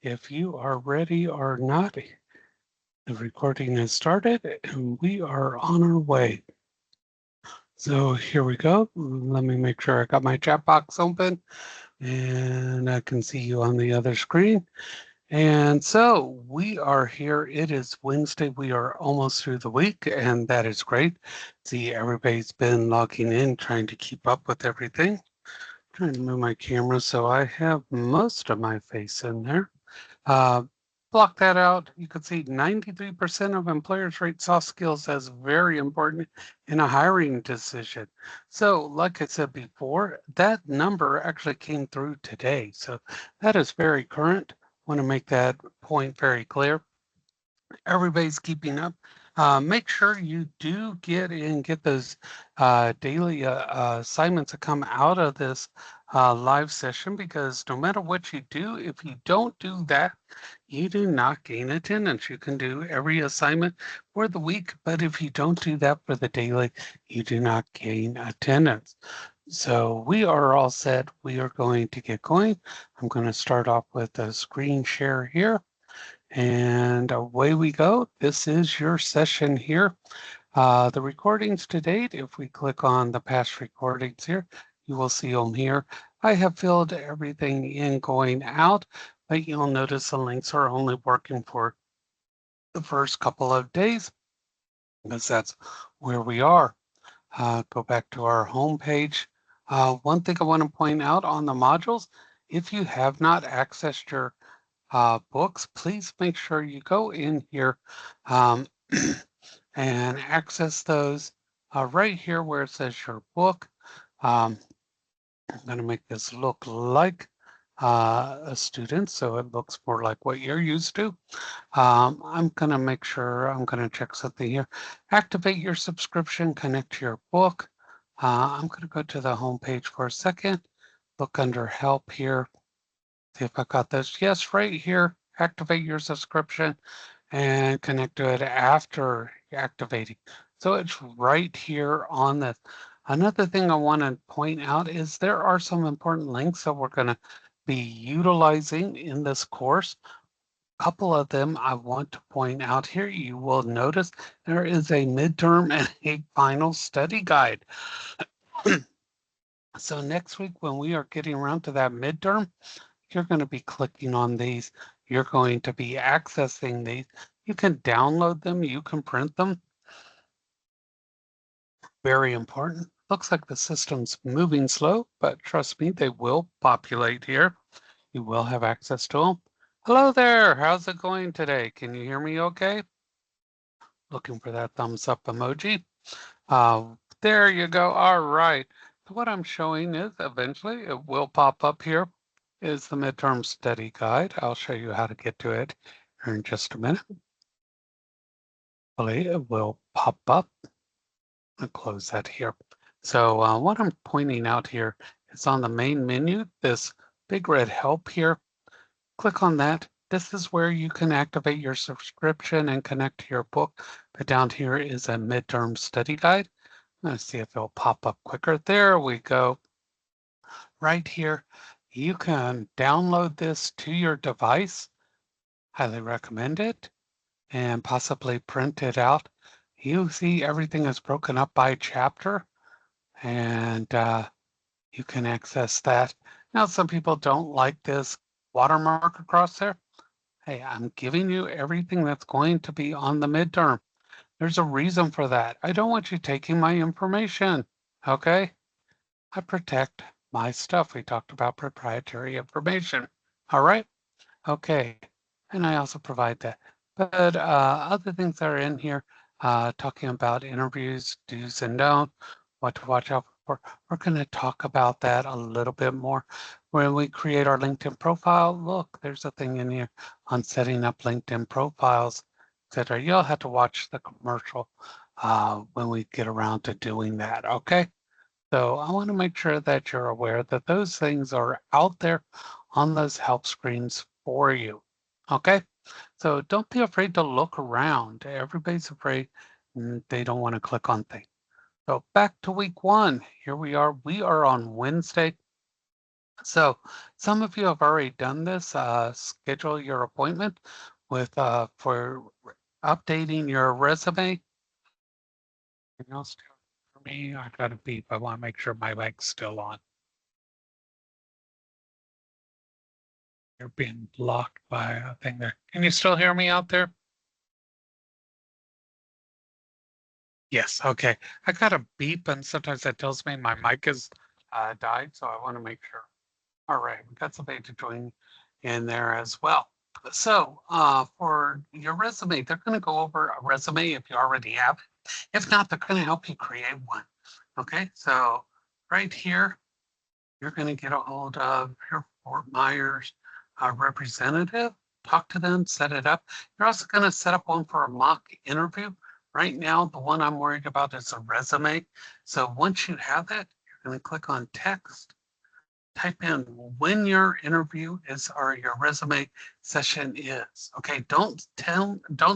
if you are ready or not. The recording has started and we are on our way. So here we go. Let me make sure I got my chat box open and I can see you on the other screen. And so we are here. It is Wednesday. We are almost through the week, and that is great. See, everybody's been logging in, trying to keep up with everything. Trying to move my camera so I have most of my face in there. Uh, Block that out. You can see 93% of employers rate soft skills as very important in a hiring decision. So, like I said before, that number actually came through today. So that is very current. Want to make that point very clear. Everybody's keeping up. Make sure you do get those daily assignments that come out of this live session, because no matter what you do, if you don't do that, you do not gain attendance. You can do every assignment for the week, but if you don't do that for the daily, you do not gain attendance. So we are all set. We are going to get going. I'm going to start off with a screen share here. And away we go. This is your session here. The recordings to date, if we click on the past recordings here, you will see them here. I have filled everything in going out, but you'll notice the links are only working for the first couple of days because that's where we are. Go back to our home page. One thing I want to point out on the modules, if you have not accessed your books, please make sure you go in here um, and access those right here where it says your book. Um, I'm going to make this look like a student, so it looks more like what you're used to. I'm going to make sure I'm going to check something here. Activate your subscription, connect to your book. I'm going to go to the home page for a second, look under help here. See if I got this. Yes, right here, activate your subscription and connect to it after activating. So it's right here on this. Another thing I want to point out is there are some important links that we're going to be utilizing in this course. A couple of them I want to point out here. You will notice there is a midterm and a final study guide. So next week, when we are getting around to that midterm, you're going to be clicking on these. You're going to be accessing these. You can download them. You can print them. Very important. Looks like the system's moving slow, but trust me, they will populate here. You will have access to them. Hello there. How's it going today? Can you hear me okay? Looking for that thumbs up emoji. There you go. All right. So what I'm showing is eventually it will pop up here is the midterm study guide. I'll show you how to get to it here in just a minute. Hopefully it will pop up. I'll close that here. So what I'm pointing out here is on the main menu, this big red help here. Click on that. This is where you can activate your subscription and connect to your book. But down here is a midterm study guide. Let's see if it'll pop up quicker. There we go. Right here, you can download this to your device. Highly recommend it, and possibly print it out. You see everything is broken up by chapter, and you can access that. Now, some people don't like this watermark across there. Hey, I'm giving you everything that's going to be on the midterm. There's a reason for that. I don't want you taking my information, okay? I protect my stuff. We talked about proprietary information. All right. Okay. And I also provide that. But other things that are in here, talking about interviews, do's and don'ts, what to watch out for. We're going to talk about that a little bit more when we create our LinkedIn profile. Look, there's a thing in here on setting up LinkedIn profiles, etc. You'll have to watch the commercial when we get around to doing that. Okay. So I want to make sure that you're aware that those things are out there on those help screens for you. Okay, so don't be afraid to look around. Everybody's afraid they don't want to click on things. So back to week one. Here we are. We are on Wednesday. So some of you have already done this. Schedule your appointment with for updating your resume. Anything else for me? I got a beep. I want to make sure my mic's still on. You're being blocked by a thing there. Can you still hear me out there? Yes. Okay. I got a beep, and sometimes that tells me my mic is died, so I want to make sure. All right, we got somebody to join in there as well. So for your resume, they're going to go over a resume if you already have it. If not, they're going to help you create one. Okay, so right here, you're going to get a hold of your Fort Myers representative, talk to them, set it up. You're also going to set up one for a mock interview. Right now, the one I'm worried about is a resume. So once you have that, you're going to click on text, type in when your interview is or your resume session is. Okay, don't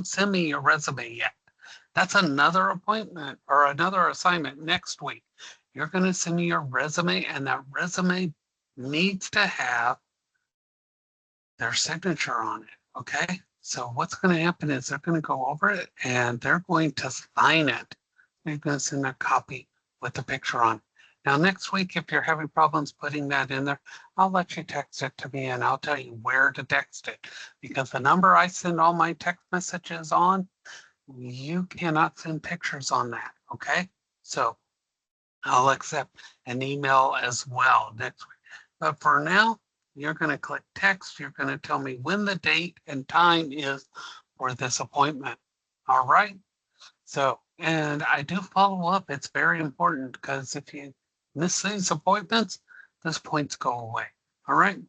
send me your resume yet. That's another appointment or another assignment next week. You're going to send me your resume, and that resume needs to have their signature on it. Okay, so what's going to happen is they're going to go over it and they're going to sign it. They're going to send a copy with the picture on. Now, next week, if you're having problems putting that in there, I'll let you text it to me and I'll tell you where to text it, because the number I send all my text messages on, you cannot send pictures on that. Okay, so I'll accept an email as well next week. But for now, you're going to click text. You're going to tell me when the date and time is for this appointment. All right. So, and I do follow up. It's very important, because if you miss these appointments, those points go away. All right.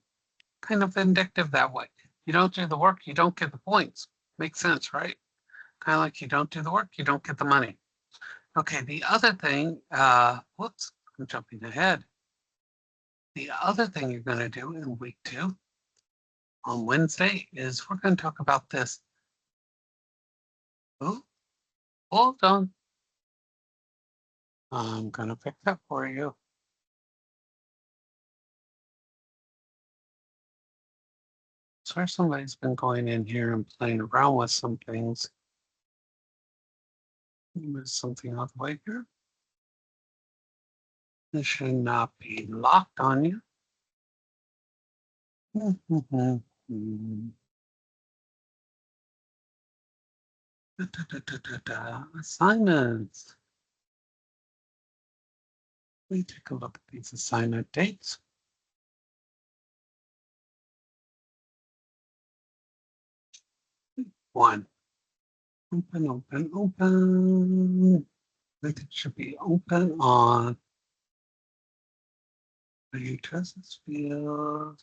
Kind of vindictive that way. You don't do the work, you don't get the points. Makes sense, right? Kind of like you don't do the work, you don't get the money. Okay. The other thing, whoops, I'm jumping ahead. The other thing you're going to do in week 2 on Wednesday is we're going to talk about this. Oh, hold on. I'm going to fix that for you. So somebody's been going in here and playing around with some things. There's something out the way here. This should not be locked on you. Assignments. We take a look at these assignment dates. One. Open, open, open. I think it should be open on the Texas field.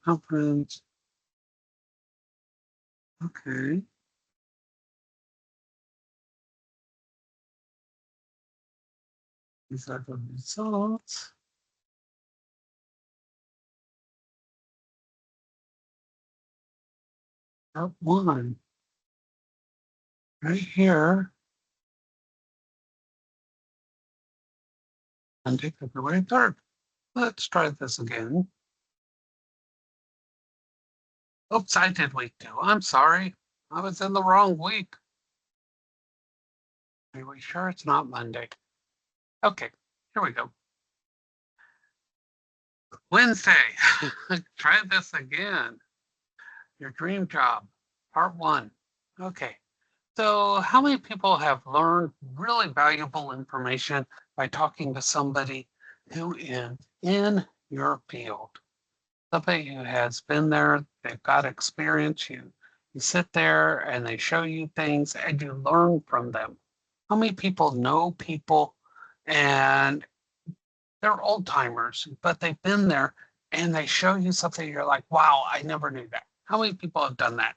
Conference. Okay. These are the results. Part 1. Right here. Monday, February 3rd. Let's try this again. Oops, I did week 2. I'm sorry. I was in the wrong week. Are we sure it's not Monday? Okay, here we go. Wednesday. Try this again. Your dream job, part 1. Okay. So how many people have learned really valuable information by talking to somebody who is in your field? Somebody who has been there, they've got experience. You sit there and they show you things and you learn from them. How many people know people and they're old timers, but they've been there and they show you something, you're like, wow, I never knew that. How many people have done that?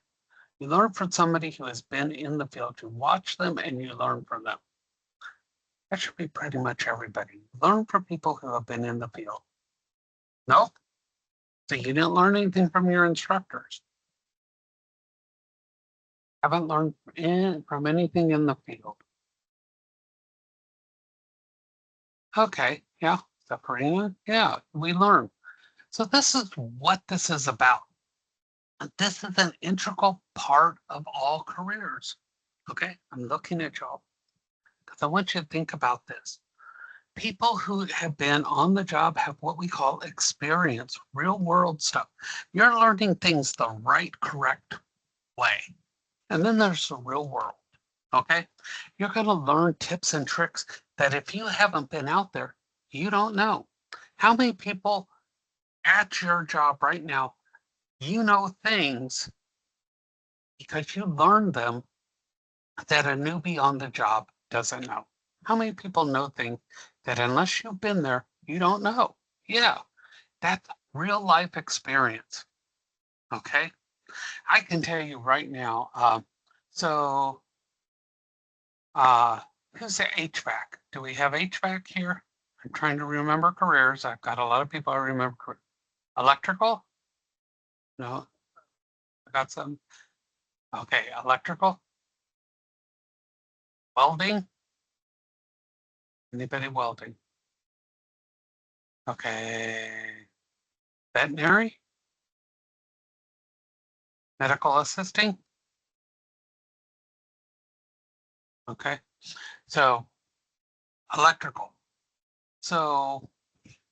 You learn from somebody who has been in the field. You watch them and you learn from them. That should be pretty much everybody. Learn from people who have been in the field. No? So you didn't learn anything from your instructors. Haven't learned from anything in the field. Okay, yeah, stuff, Karina. Yeah, we learn. So this is what this is about. And this is an integral part of all careers. Okay, I'm looking at y'all because I want you to think about this. People who have been on the job have what we call experience, real world stuff. You're learning things the right, correct way. And then there's the real world. Okay, you're going to learn tips and tricks that if you haven't been out there, you don't know. How many people at your job right now, you know things because you learned them that a newbie on the job doesn't know? How many people know things that unless you've been there, you don't know? Yeah, that's real life experience. Okay, I can tell you right now. So, who's the HVAC? Do we have HVAC here? I'm trying to remember careers. I've got a lot of people I remember. Electrical? No, I got some. Okay, electrical. Welding? Anybody welding? Okay. Veterinary? Medical assisting? Okay. So electrical. So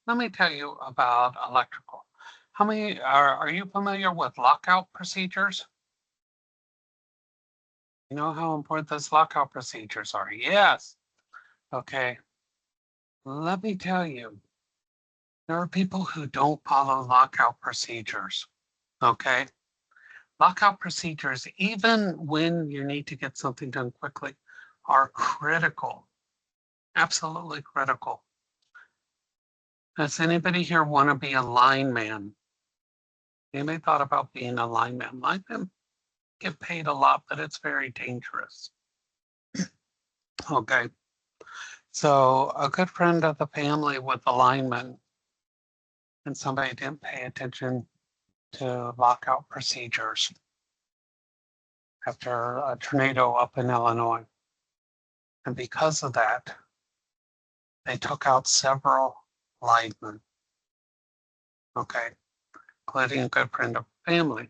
let me tell you about electrical. How many are you familiar with lockout procedures? You know how important those lockout procedures are? Yes. Okay. Let me tell you, there are people who don't follow lockout procedures. Okay. Lockout procedures, even when you need to get something done quickly, are critical. Absolutely critical. Does anybody here want to be a lineman? Anybody thought about being a lineman? Linemen get paid a lot, but it's very dangerous. Okay. So a good friend of the family was a lineman, and somebody didn't pay attention to lockout procedures after a tornado up in Illinois. And because of that, they took out several linemen, okay, including a good friend of the family.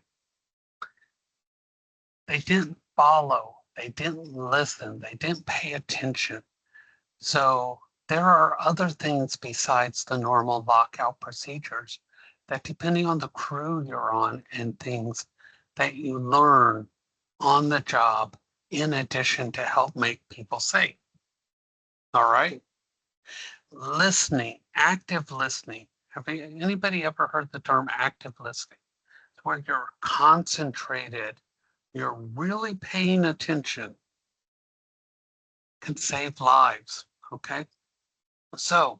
They didn't follow, they didn't listen, they didn't pay attention. So there are other things besides the normal lockout procedures that, depending on the crew you're on and things that you learn on the job in addition to help make people safe. All right. Listening, active listening. Have anybody ever heard the term active listening? It's where you're concentrated, you're really paying attention, can save lives. Okay. So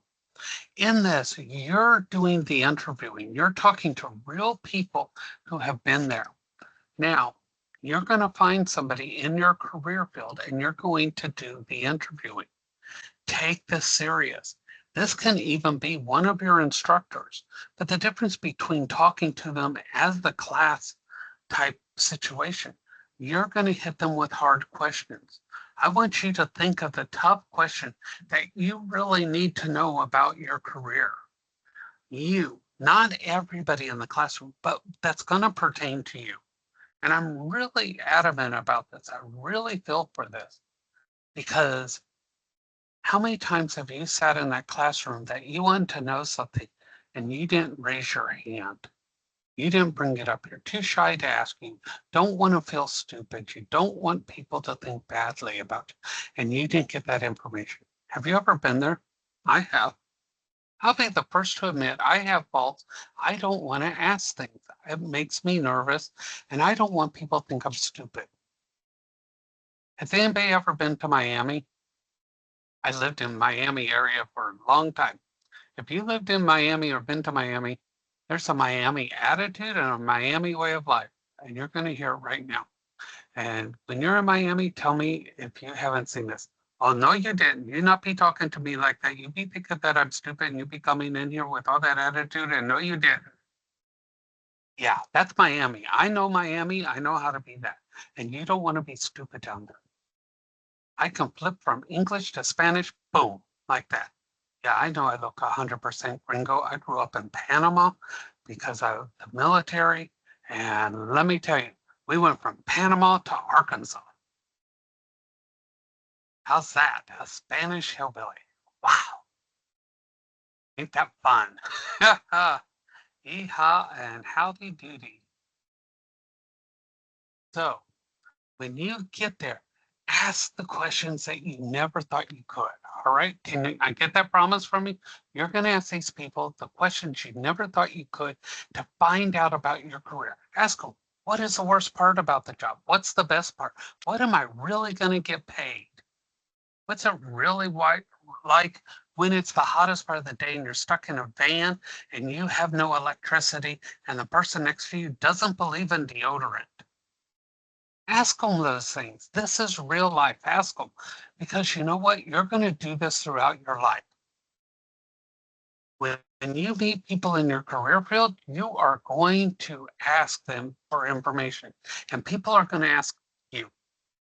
in this, you're doing the interviewing. You're talking to real people who have been there. Now, you're going to find somebody in your career field and you're going to do the interviewing. Take this serious. This can even be one of your instructors. But the difference between talking to them as the class type situation, you're going to hit them with hard questions. I want you to think of the tough question that you really need to know about your career. You, not everybody in the classroom, but that's going to pertain to you. And I'm really adamant about this. I really feel for this because how many times have you sat in that classroom that you wanted to know something and you didn't raise your hand? You didn't bring it up. You're too shy to ask. You don't want to feel stupid. You don't want people to think badly about you. And you didn't get that information. Have you ever been there? I have. I'll be the first to admit I have faults. I don't want to ask things. It makes me nervous. And I don't want people to think I'm stupid. Has anybody ever been to Miami? I lived in Miami area for a long time. If you lived in Miami or been to Miami, there's a Miami attitude and a Miami way of life, and you're going to hear it right now. And when you're in Miami, tell me if you haven't seen this. Oh, no, you didn't. You not be talking to me like that. You be thinking that I'm stupid and you be coming in here with all that attitude, and no, you didn't. Yeah, that's Miami. I know Miami. I know how to be that. And you don't want to be stupid down there. I can flip from English to Spanish, boom, like that. Yeah, I know I look 100% gringo. I grew up in Panama because of the military. And let me tell you, we went from Panama to Arkansas. How's that? A Spanish hillbilly. Wow. Ain't that fun? Yeehaw and howdy doody. So when you get there, ask the questions that you never thought you could. All right. I get that promise from you? You're going to ask these people the questions you never thought you could to find out about your career. Ask them, what is the worst part about the job? What's the best part? What am I really going to get paid? What's it really like when it's the hottest part of the day and you're stuck in a van and you have no electricity and the person next to you doesn't believe in deodorant? Ask them those things. This is real life. Ask them because you know what? You're going to do this throughout your life. When you meet people in your career field, you are going to ask them for information, and people are going to ask you.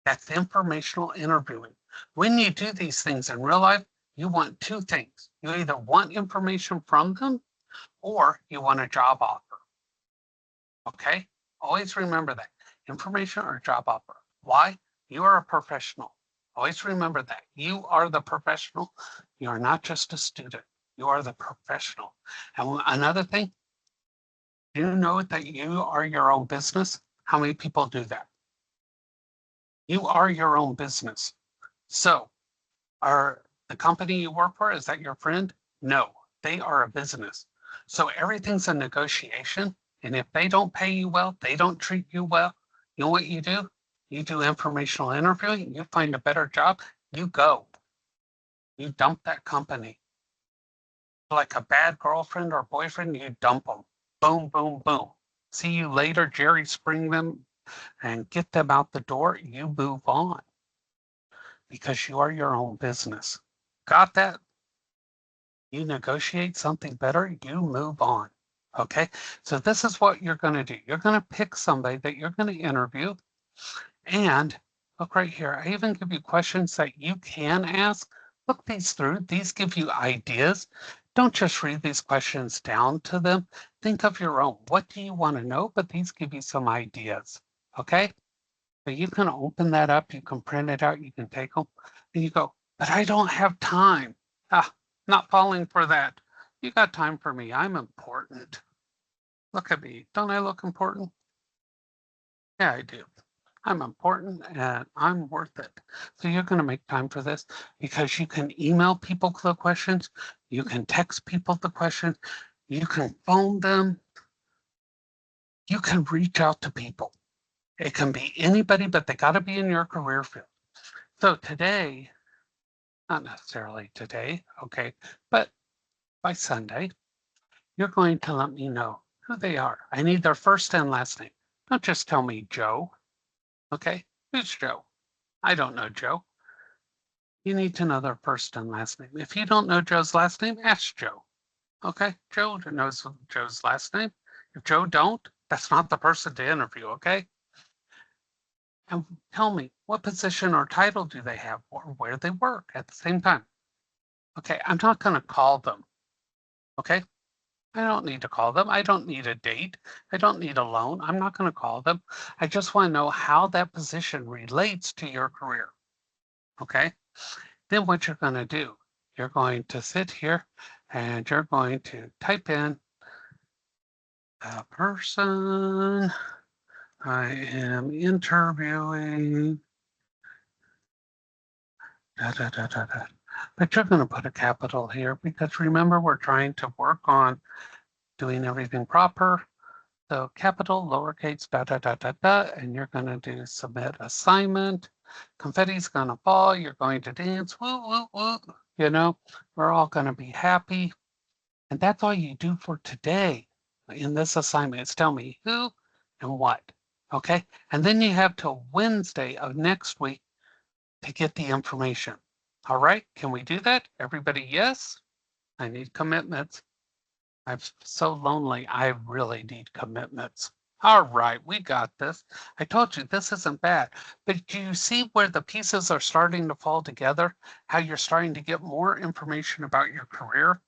That's informational interviewing. When you do these things in real life, you want two things. You either want information from them or you want a job offer. Okay? Always remember that. Information or job offer. Why? You are a professional. Always remember that. You are the professional. You are not just a student. You are the professional. And another thing, do you know that you are your own business? How many people do that? You are your own business. So, are the company you work for, is that your friend? No, they are a business. So everything's a negotiation. And if they don't pay you well, they don't treat you well, you know what you do? You do informational interviewing, you find a better job, you go. You dump that company. Like a bad girlfriend or boyfriend, you dump them. Boom, boom, boom. See you later, Jerry Spring them and get them out the door. You move on because you are your own business. Got that? You negotiate something better, you move on. Okay, so this is what you're going to do. You're going to pick somebody that you're going to interview. And look right here. I even give you questions that you can ask. Look these through. These give you ideas. Don't just read these questions down to them. Think of your own. What do you want to know? But these give you some ideas. Okay, so you can open that up. You can print it out. You can take them. And you go, but I don't have time. Ah, not falling for that. You got time for me. I'm important. Look at me. Don't I look important? Yeah, I do. I'm important and I'm worth it. So you're going to make time for this because you can email people the questions. You can text people the questions. You can phone them. You can reach out to people. It can be anybody, but they got to be in your career field. So today, not necessarily today, okay, but by Sunday, you're going to let me know who they are. I need their first and last name. Don't just tell me Joe, okay? Who's Joe? I don't know Joe. You need to know their first and last name. If you don't know Joe's last name, ask Joe, okay? Joe knows Joe's last name. If Joe don't, that's not the person to interview, okay? And tell me, what position or title do they have or where they work at the same time? Okay, I'm not going to call them, okay? I don't need to call them. I don't need a date. I don't need a loan. I'm not going to call them. I just want to know how that position relates to your career. Okay. Then what you're going to do, you're going to sit here and you're going to type in a person I am interviewing. Da, da, da, da, da. But you're going to put a capital here because remember, we're trying to work on doing everything proper. So capital, lowercase, da, da, da, da, da, and you're going to do submit assignment. Confetti's going to fall. You're going to dance. Woo, woo, woo. You know, we're all going to be happy. And that's all you do for today in this assignment is tell me who and what. Okay. And then you have till Wednesday of next week to get the information. All right. Can we do that? Everybody, yes? I need commitments. I'm so lonely. I really need commitments. All right, we got this. I told you this isn't bad. But do you see where the pieces are starting to fall together? How you're starting to get more information about your career?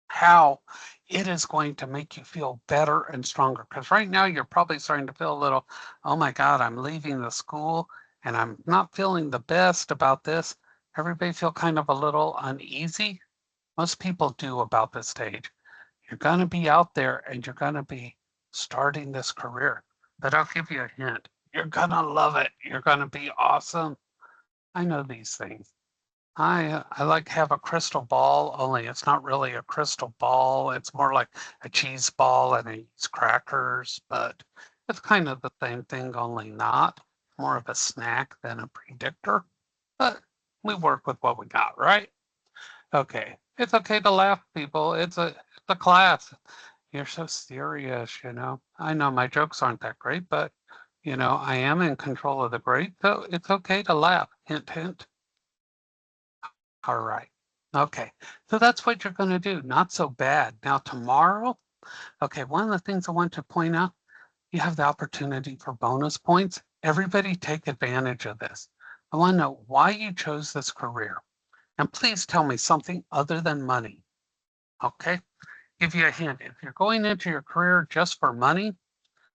How it is going to make you feel better and stronger. Because right now you're probably starting to feel a little, oh my God, I'm leaving the school and I'm not feeling the best about this. Everybody feel kind of a little uneasy. Most people do about this stage. You're going to be out there and you're going to be starting this career. But I'll give you a hint. You're going to love it. You're going to be awesome. I know these things. I like have a crystal ball, only it's not really a crystal ball. It's more like a cheese ball and I use crackers, but it's kind of the same thing, only not more of a snack than a predictor. But we work with what we got, right? Okay. It's okay to laugh, people. It's a class. You're so serious. I know my jokes aren't that great, but I am in control of the grade, so it's okay to laugh. Hint, hint. All right. Okay. So that's what you're going to do. Not so bad. Now, tomorrow, okay, one of the things I want to point out, you have the opportunity for bonus points. Everybody take advantage of this. I want to know why you chose this career. And please tell me something other than money. Okay. Give you a hint. If you're going into your career just for money,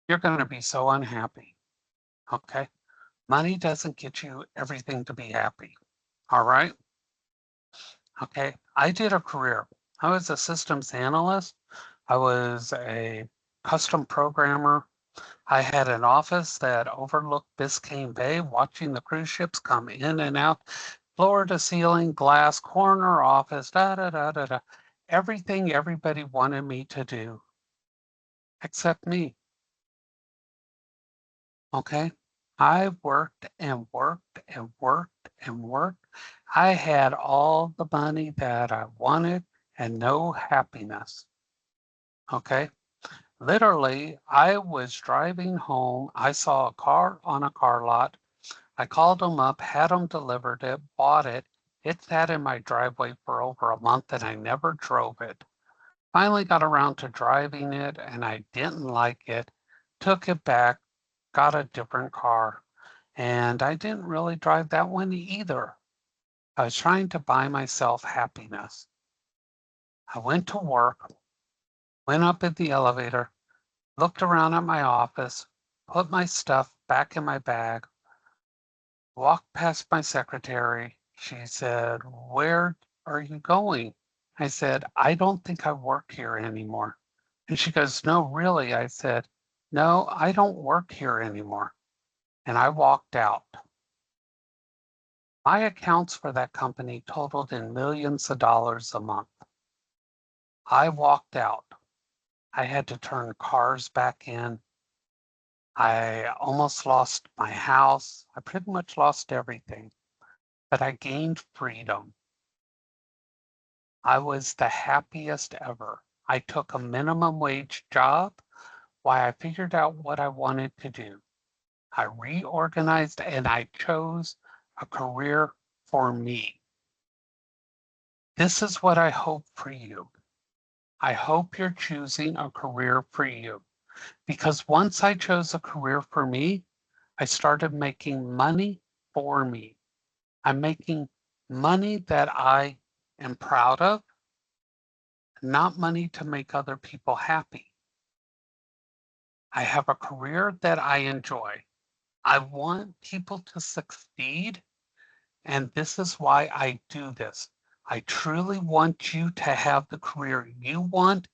you're going to be so unhappy. Okay. Money doesn't get you everything to be happy. All right. Okay. I did a career. I was a systems analyst. I was a custom programmer. I had an office that overlooked Biscayne Bay, watching the cruise ships come in and out, floor to ceiling, glass, corner office, da da da da da. Everything everybody wanted me to do, except me. Okay. I worked and worked and worked and worked. I had all the money that I wanted and no happiness. Okay. Literally, I was driving home. I saw a car on a car lot. I called them up, had them delivered it, bought it. It sat in my driveway for over a month and I never drove it. Finally got around to driving it and I didn't like it. Took it back, got a different car. And I didn't really drive that one either. I was trying to buy myself happiness. I went to work, went up in the elevator, looked around at my office, put my stuff back in my bag, walked past my secretary. She said, "Where are you going?" I said, "I don't think I work here anymore." And she goes, "No, really?" I said, "No, I don't work here anymore." And I walked out. My accounts for that company totaled in millions of dollars a month. I walked out. I had to turn cars back in. I almost lost my house. I pretty much lost everything, but I gained freedom. I was the happiest ever. I took a minimum wage job while I figured out what I wanted to do. I reorganized and I chose a career for me. This is what I hope for you. I hope you're choosing a career for you, because once I chose a career for me, I started making money for me. I'm making money that I am proud of, not money to make other people happy. I have a career that I enjoy. I want people to succeed, and this is why I do this. I truly want you to have the career you want,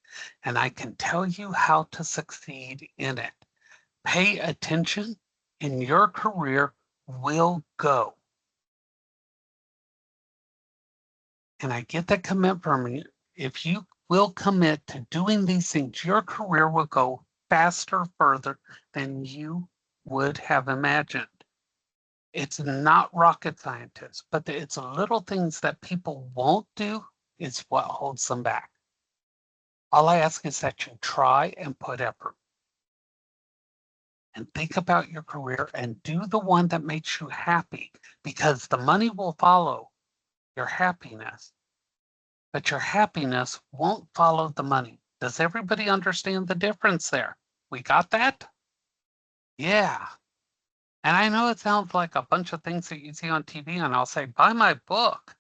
and I can tell you how to succeed in it. Pay attention, and your career will go. And I get that commitment from you. If you will commit to doing these things, your career will go faster, further than you would have imagined. It's not rocket scientists, but it's little things that people won't do is what holds them back. All I ask is that you try and put effort and think about your career and do the one that makes you happy, because the money will follow your happiness, but your happiness won't follow the money. Does everybody understand the difference there? We got that? Yeah. And I know it sounds like a bunch of things that you see on TV, and I'll say, buy my book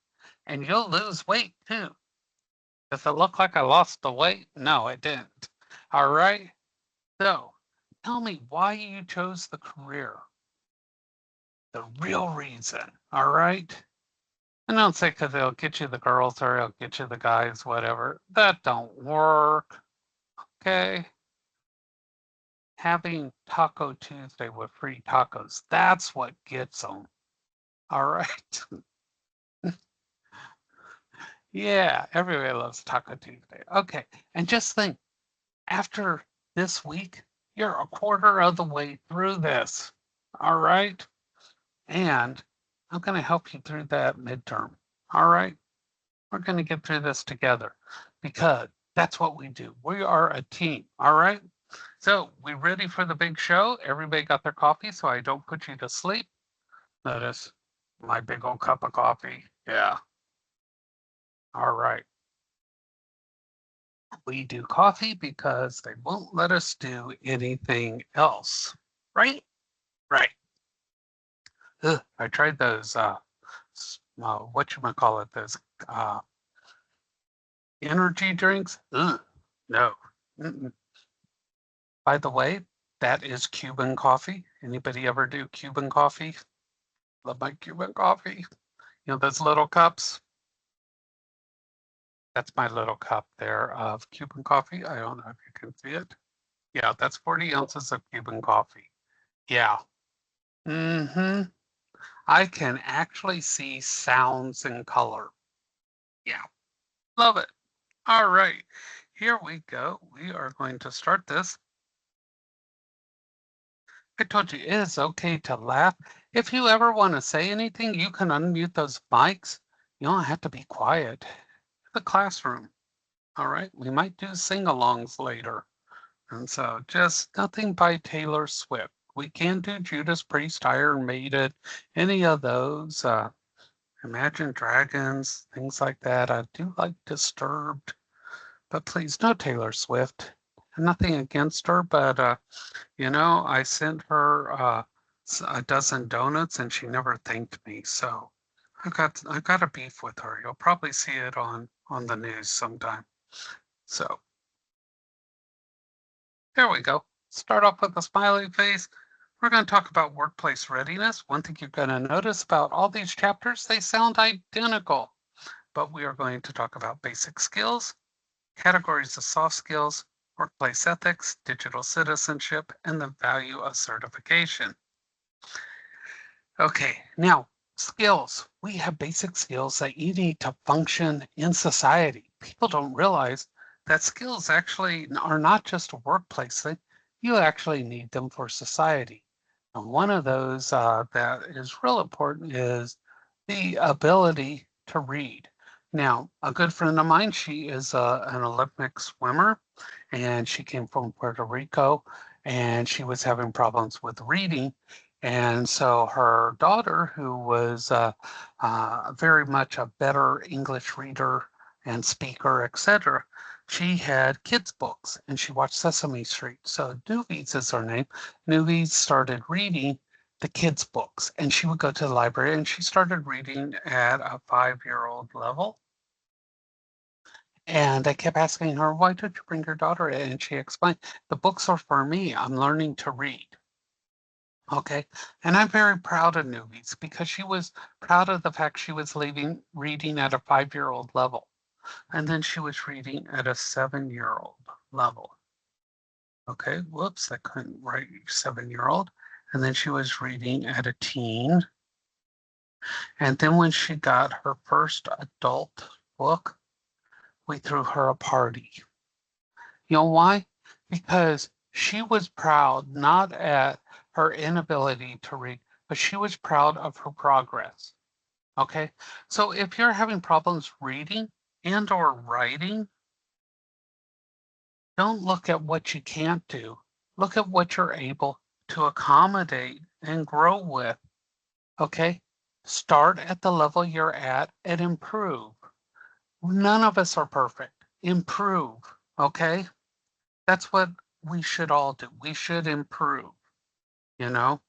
and you'll lose weight too. Does it look like I lost the weight? No, it didn't. All right. So tell me why you chose the career, the real reason. All right. And don't say because it'll get you the girls or it'll get you the guys, whatever. That don't work. Okay. Having Taco Tuesday with free tacos, that's what gets them. All right. Yeah, everybody loves Taco Tuesday. Okay. And just think, after this week, you're a quarter of the way through this. All right. And I'm going to help you through that midterm. All right. We're going to get through this together because that's what we do. We are a team. All right. So we ready for the big show? Everybody got their coffee so I don't put you to sleep. Notice my big old cup of coffee. Yeah. All right. We do coffee because they won't let us do anything else. Right? Right. Ugh, I tried those what you call it, those uh energy drinks. Ugh, no. Mm-mm. By the way, that is Cuban coffee. Anybody ever do Cuban coffee? Love my Cuban coffee. You know those little cups? That's my little cup there of Cuban coffee. I don't know if you can see it. Yeah, that's 40 ounces of Cuban coffee. Yeah. Mm-hmm. I can actually see sounds and color. Yeah, love it. All right, here we go. We are going to start this. I told you it is okay to laugh. If you ever want to say anything, you can unmute those mics. You don't have to be quiet. The classroom. All right, we might do sing-alongs later. And so just nothing by Taylor Swift. We can do Judas Priest, Iron Maiden, any of those. Imagine Dragons, things like that. I do like Disturbed, but please no Taylor Swift. Nothing against her, but I sent her a dozen donuts and she never thanked me. So I got a beef with her. You'll probably see it on the news sometime. So there we go. Start off with a smiley face. We're going to talk about workplace readiness. One thing you're going to notice about all these chapters, they sound identical, but we are going to talk about basic skills, categories of soft skills, workplace ethics, digital citizenship, and the value of certification. Okay, now skills. We have basic skills that you need to function in society. People don't realize that skills actually are not just a workplace thing. You actually need them for society. And one of those that is real important is the ability to read. Now, a good friend of mine, she is an Olympic swimmer, and she came from Puerto Rico, and she was having problems with reading. And so her daughter, who was very much a better English reader and speaker, etc., she had kids' books and she watched Sesame Street. So Newbies is her name. Newbies started reading the kids' books, and she would go to the library and she started reading at a 5-year-old level. And I kept asking her, why did you bring your daughter in? And she explained, the books are for me. I'm learning to read. Okay. And I'm very proud of Newbies because she was proud of the fact she was reading at a 5-year-old level. And then she was reading at a 7-year-old level. Okay. Whoops, I couldn't write 7-year-old. And then she was reading at a teen. And then when she got her first adult book, we threw her a party. You know why? Because she was proud not at her inability to read, but she was proud of her progress. Okay? So if you're having problems reading and or writing, don't look at what you can't do. Look at what you're able to accommodate and grow with. Okay? Start at the level you're at and improve. None of us are perfect. Improve. Okay? That's what we should all do. We should improve. you know?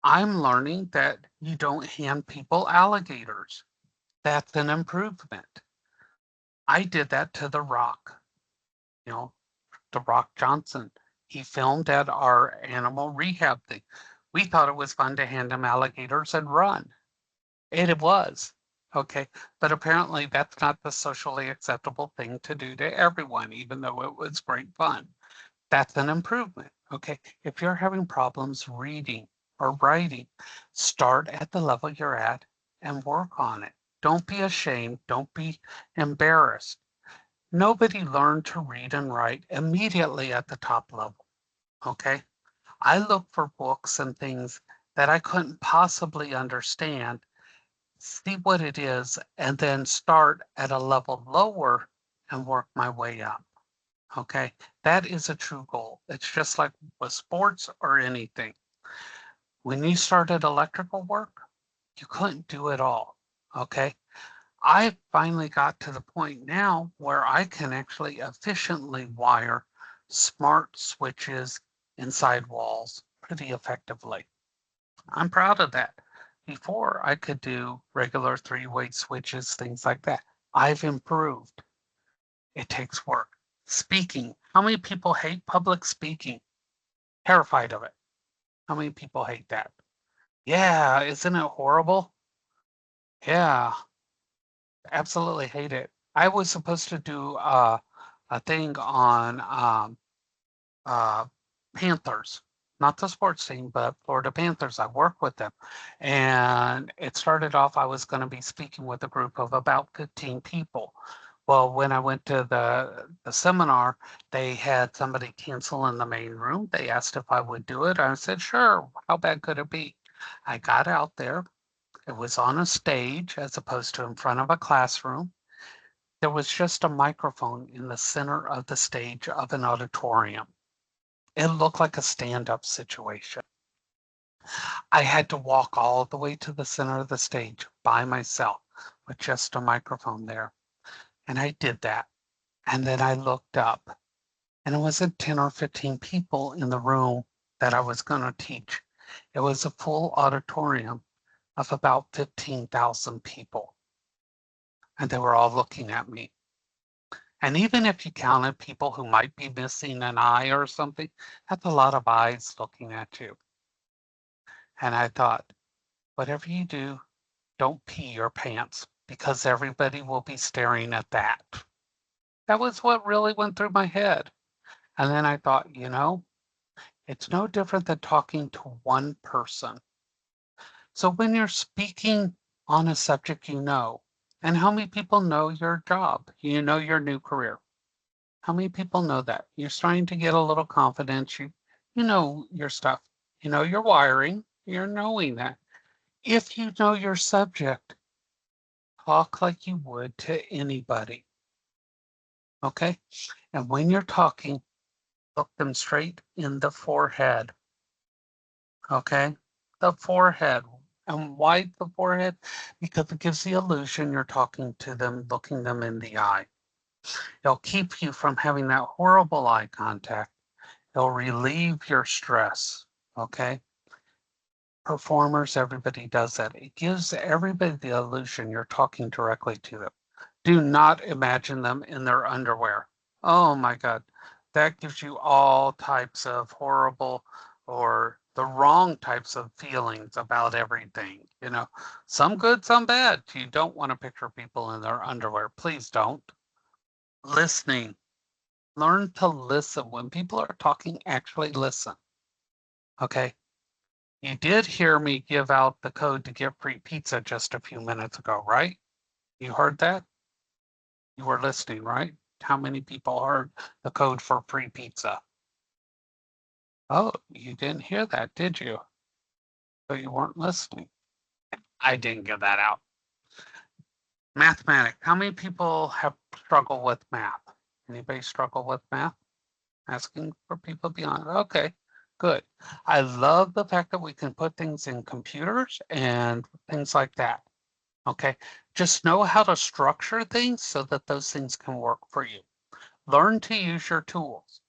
I'm learning that you don't hand people alligators. That's an improvement. I did that to The Rock, you know, The Rock Johnson. He filmed at our animal rehab thing. We thought it was fun to hand him alligators and run. It was. Okay. But apparently that's not the socially acceptable thing to do to everyone, even though it was great fun. That's an improvement. Okay. If you're having problems reading or writing, start at the level you're at and work on it. Don't be ashamed. Don't be embarrassed. Nobody learned to read and write immediately at the top level. Okay. I look for books and things that I couldn't possibly understand, see what it is, and then start at a level lower and work my way up. Okay. That is a true goal. It's just like with sports or anything. When you started electrical work, you couldn't do it all. Okay. I finally got to the point now where I can actually efficiently wire smart switches inside walls pretty effectively. I'm proud of that. Before I could do regular three-way switches, things like that. I've improved. It takes work. Speaking. How many people hate public speaking? Terrified of it. How many people hate that? Yeah, isn't it horrible? Yeah, absolutely hate it. I was supposed to do a thing on uh, Panthers, not the sports team, but Florida Panthers. I work with them. And it started off, I was going to be speaking with a group of about 15 people. Well, when I went to the seminar, they had somebody cancel in the main room. They asked if I would do it. I said, sure. How bad could it be? I got out there. It was on a stage as opposed to in front of a classroom. There was just a microphone in the center of the stage of an auditorium. It looked like a stand-up situation. I had to walk all the way to the center of the stage by myself with just a microphone there. And I did that. And then I looked up, and it wasn't 10 or 15 people in the room that I was going to teach. It was a full auditorium of about 15,000 people. And they were all looking at me. And even if you counted people who might be missing an eye or something, that's a lot of eyes looking at you. And I thought, whatever you do, don't pee your pants because everybody will be staring at that. That was what really went through my head. And then I thought, it's no different than talking to one person. So when you're speaking on a subject and how many people know your job, your new career? How many people know that? You're starting to get a little confidence. You know your stuff. You know your wiring. You're knowing that. If you know your subject, talk like you would to anybody. Okay? And when you're talking, look them straight in the forehead. Okay? The forehead. And why the forehead? Because it gives the illusion you're talking to them, looking them in the eye. It'll keep you from having that horrible eye contact. It'll relieve your stress. Okay? Performers, everybody does that. It gives everybody the illusion you're talking directly to them. Do not imagine them in their underwear. Oh my God. That gives you all types of horrible or the wrong types of feelings about everything. Some good, some bad. You don't want to picture people in their underwear. Please don't. Listening. Learn to listen. When people are talking, actually listen. Okay. You did hear me give out the code to get free pizza just a few minutes ago, right? You heard that? You were listening, right? How many people heard the code for free pizza? Oh, you didn't hear that, did you? So you weren't listening. I didn't give that out. Mathematics. How many people have struggled with math? Anybody struggle with math? Asking for people beyond. Okay, good. I love the fact that we can put things in computers and things like that. Okay, just know how to structure things so that those things can work for you. Learn to use your tools.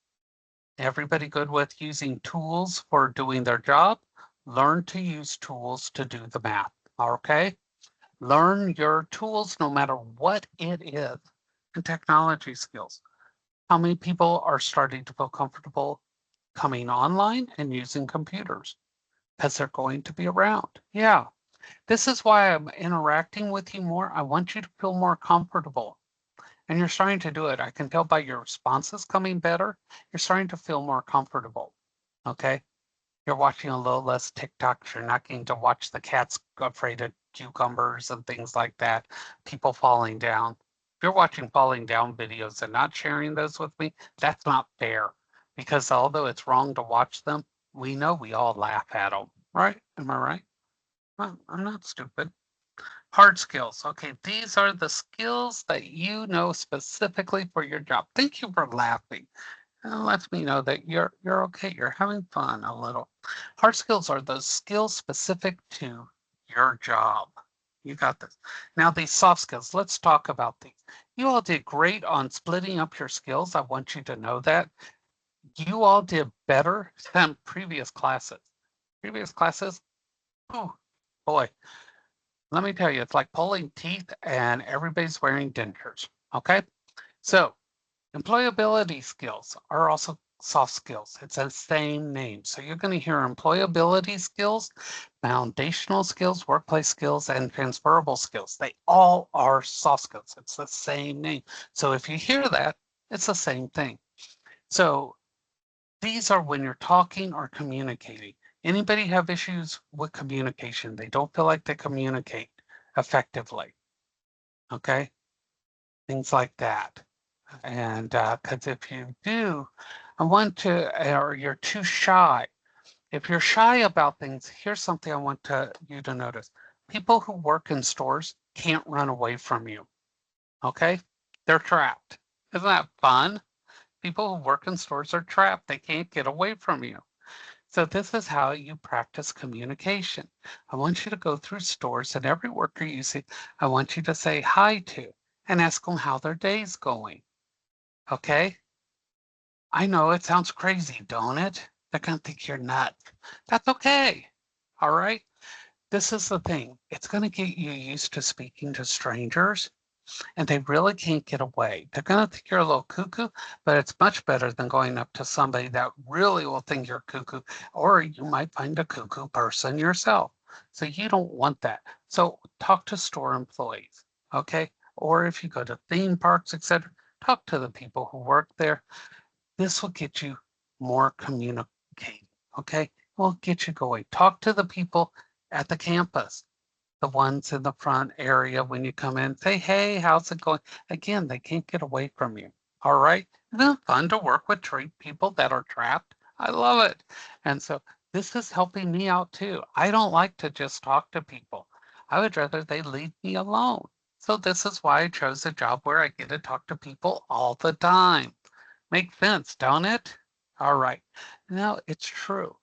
Everybody good with using tools for doing their job? Learn to use tools to do the math, okay? Learn your tools no matter what it is. And technology skills. How many people are starting to feel comfortable coming online and using computers? Because they're going to be around. Yeah, this is why I'm interacting with you more. I want you to feel more comfortable. And you're starting to do it. I can tell by your responses coming better. You're starting to feel more comfortable. Okay. You're watching a little less TikToks. You're not getting to watch the cats afraid of cucumbers and things like that. People falling down. If you're watching falling down videos and not sharing those with me, that's not fair. Because although it's wrong to watch them, we know we all laugh at them. Right? Am I right? Well, I'm not stupid. Hard skills. Okay, these are the skills that you know specifically for your job. Thank you for laughing. It lets me know that you're okay. You're having fun a little. Hard skills are those skills specific to your job. You got this. Now these soft skills, let's talk about these. You all did great on splitting up your skills. I want you to know that. You all did better than previous classes. Previous classes, oh boy, let me tell you, it's like pulling teeth and everybody's wearing dentures. Okay. So employability skills are also soft skills. It's the same name. So you're going to hear employability skills, foundational skills, workplace skills, and transferable skills. They all are soft skills. It's the same name. So if you hear that, it's the same thing. So these are when you're talking or communicating. Anybody have issues with communication? They don't feel like they communicate effectively. Okay. Things like that. And because if you do, I want to, or you're too shy. If you're shy about things, here's something I want you to notice. People who work in stores can't run away from you. Okay. They're trapped. Isn't that fun? People who work in stores are trapped. They can't get away from you. So this is how you practice communication. I want you to go through stores and every worker you see, I want you to say hi to and ask them how their day's going. Okay? I know it sounds crazy, don't it? They're going to think you're nuts. That's okay. All right? This is the thing. It's going to get you used to speaking to strangers and they really can't get away. They're going to think you're a little cuckoo, but it's much better than going up to somebody that really will think you're cuckoo, or you might find a cuckoo person yourself. So you don't want that. So talk to store employees, okay? Or if you go to theme parks, etc., talk to the people who work there. This will get you more communicating, okay? Will get you going. Talk to the people at the campus, the ones in the front area when you come in. Say, hey, how's it going? Again, they can't get away from you. All right? Isn't it fun to work with people that are trapped? I love it. And so this is helping me out too. I don't like to just talk to people. I would rather they leave me alone. So this is why I chose a job where I get to talk to people all the time. Makes sense, don't it? All right. Now it's true.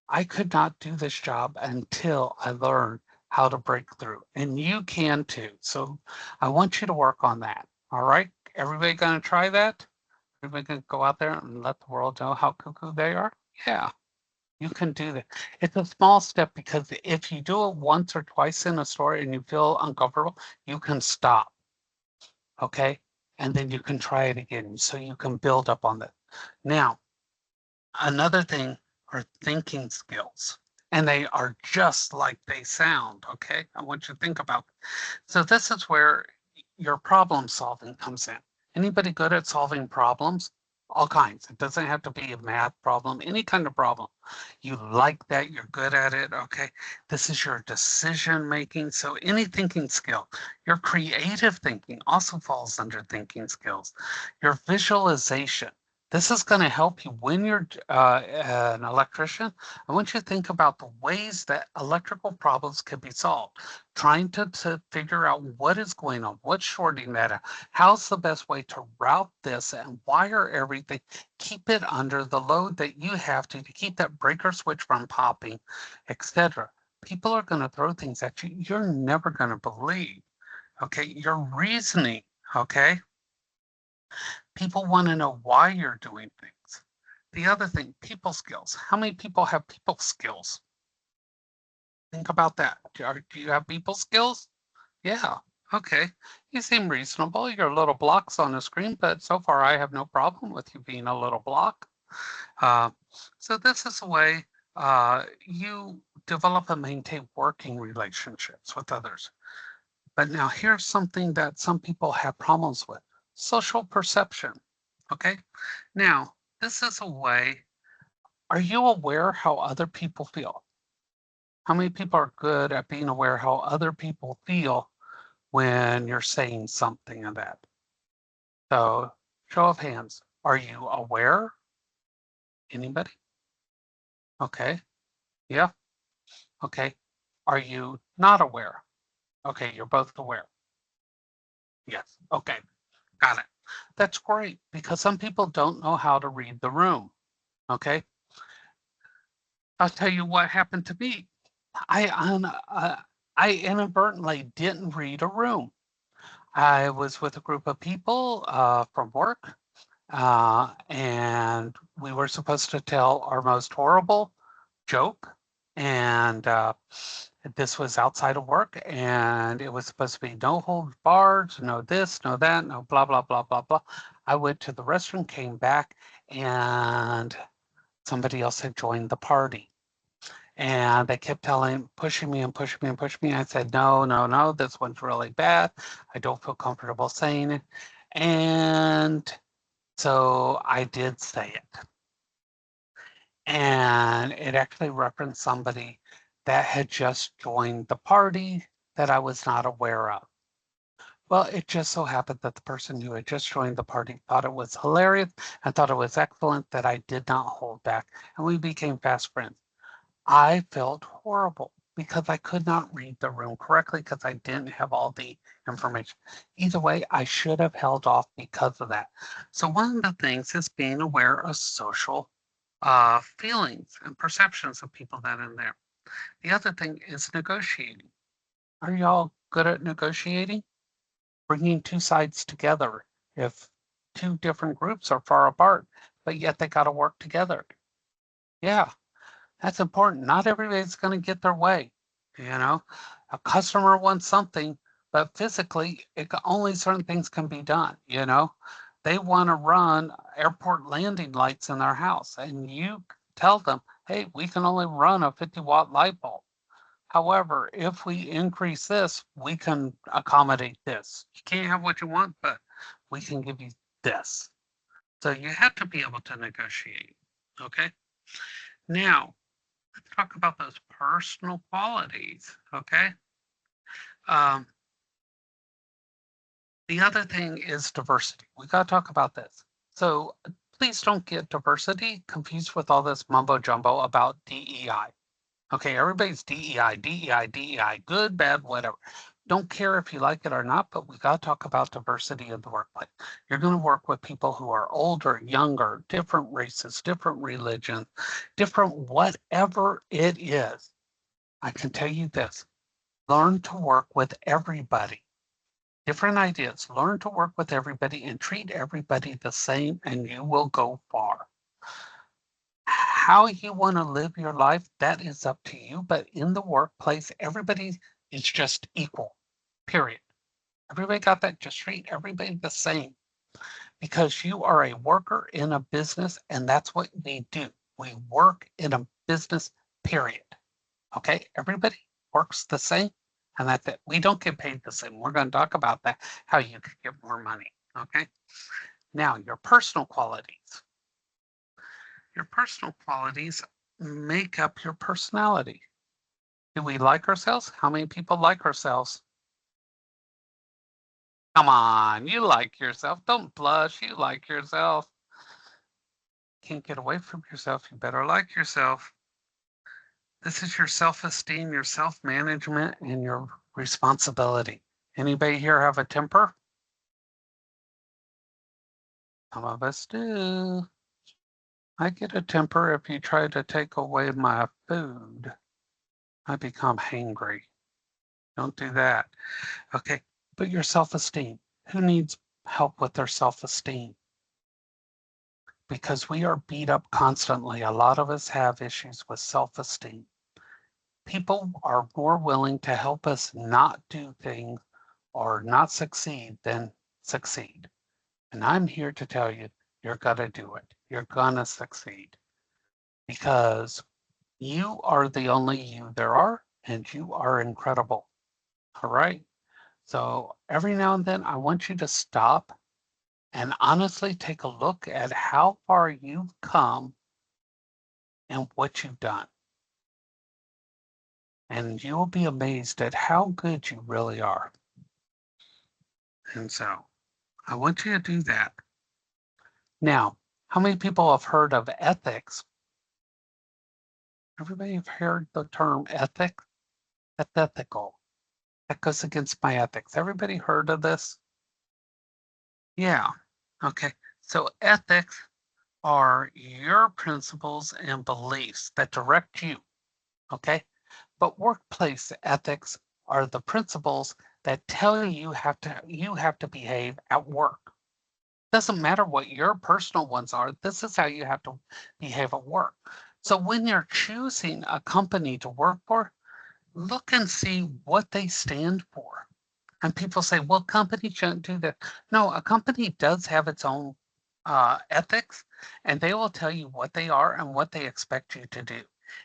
I could not do this job until I learned how to break through, and you can too. So I want you to work on that. All right. Everybody going to try that? Everybody going to go out there and let the world know how cuckoo they are? Yeah, you can do that. It's a small step because if you do it once or twice in a store and you feel uncomfortable, you can stop. Okay. And then you can try it again. So you can build up on that. Now, another thing are thinking skills, and they are just like they sound. Okay. I want you to think about it. So this is where your problem solving comes in. Anybody good at solving problems? All kinds. It doesn't have to be a math problem, any kind of problem. You like that, you're good at it. Okay. This is your decision making. So any thinking skill, your creative thinking also falls under thinking skills. Your visualization. This is going to help you when you're an electrician. I want you to think about the ways that electrical problems can be solved, trying to figure out what is going on, what's shorting that out, how's the best way to route this and wire everything, keep it under the load that you have to keep that breaker switch from popping, etc. People are going to throw things at you you're never going to believe. Okay, your reasoning. Okay, people want to know why you're doing things. The other thing, people skills. How many people have people skills? Think about that. Do you have people skills? Yeah. Okay. You seem reasonable. You're little blocks on the screen, but so far I have no problem with you being a little block. Uh, so this is a way you develop and maintain working relationships with others. But now here's something that some people have problems with: social perception. Okay. Now, this is a way, are you aware how other people feel? How many people are good at being aware how other people feel when you're saying something of that? So, show of hands. Are you aware? Anybody? Okay. Yeah. Okay. Are you not aware? Okay, you're both aware. Yes. Okay. Got it. That's great because some people don't know how to read the room. Okay. I'll tell you what happened to me. I inadvertently didn't read a room. I was with a group of people from work, and we were supposed to tell our most horrible joke. And this was outside of work, and it was supposed to be no holds barred, no this, no that, no blah, blah, blah, blah, blah. I went to the restroom, came back, and somebody else had joined the party. And they kept pushing me and pushing me and pushing me. I said, no, no, no, this one's really bad. I don't feel comfortable saying it. And so I did say it. And it actually referenced somebody that had just joined the party that I was not aware of. Well, it just so happened that the person who had just joined the party thought it was hilarious and thought it was excellent that I did not hold back, and we became fast friends. I felt horrible because I could not read the room correctly because I didn't have all the information. Either way, I should have held off because of that. So one of the things is being aware of social feelings and perceptions of people that are in there. The other thing is negotiating. Are y'all good at negotiating? Bringing two sides together if two different groups are far apart, but yet they got to work together. Yeah, that's important. Not everybody's going to get their way. You know, a customer wants something, but physically, only certain things can be done. You know, they want to run airport landing lights in their house, and you tell them, hey, we can only run a 50-watt light bulb. However, if we increase this, we can accommodate this. You can't have what you want, but we can give you this. So you have to be able to negotiate. Okay. Now, let's talk about those personal qualities. Okay. Um, the other thing is diversity. We got to talk about this. So please don't get diversity confused with all this mumbo jumbo about DEI. Okay, everybody's DEI, DEI, DEI, good, bad, whatever. Don't care if you like it or not, but we got to talk about diversity in the workplace. You're going to work with people who are older, younger, different races, different religions, different whatever it is. I can tell you this: learn to work with everybody. Different ideas. Learn to work with everybody and treat everybody the same, and you will go far. How you want to live your life, that is up to you. But in the workplace, everybody is just equal, period. Everybody got that? Just treat everybody the same because you are a worker in a business, and that's what we do. We work in a business, period. Okay? Everybody works the same, and that's it. We don't get paid the same. We're going to talk about that, how you can get more money. Okay? Now, your personal qualities. Your personal qualities make up your personality. Do we like ourselves? How many people like ourselves? Come on, you like yourself. Don't blush. You like yourself. Can't get away from yourself. You better like yourself. This is your self-esteem, your self-management, and your responsibility. Anybody here have a temper? Some of us do. I get a temper if you try to take away my food. I become hangry. Don't do that. Okay, but your self-esteem. Who needs help with their self-esteem? because we are beat up constantly. A lot of us have issues with self-esteem. People are more willing to help us not do things or not succeed than succeed. And I'm here to tell you, you're going to do it. You're going to succeed because you are the only you there are, and you are incredible. All right. So every now and then, I want you to stop and honestly take a look at how far you've come and what you've done. And you'll be amazed at how good you really are. And so I want you to do that. Now, how many people have heard of ethics? Everybody have heard the term ethic? That's ethical. That goes against my ethics. Everybody heard of this? Yeah. Okay. So ethics are your principles and beliefs that direct you. Okay. But workplace ethics are the principles that tell you have to behave at work. Doesn't matter what your personal ones are. This is how you have to behave at work. So when you're choosing a company to work for, look and see what they stand for. And people say, well, company shouldn't do that. No, a company does have its own ethics, and they will tell you what they are and what they expect you to do.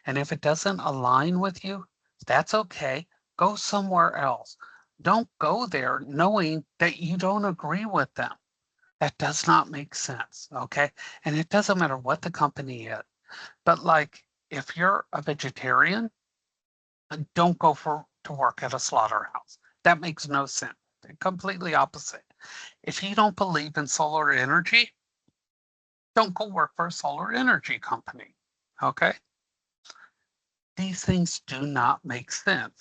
And if it doesn't align with you, that's okay. Go somewhere else. Don't go there knowing that you don't agree with them. That does not make sense, okay? And it doesn't matter what the company is. But like, if you're a vegetarian, don't go to work at a slaughterhouse. That makes no sense. Completely opposite. If you don't believe in solar energy, don't go work for a solar energy company. Okay? These things do not make sense.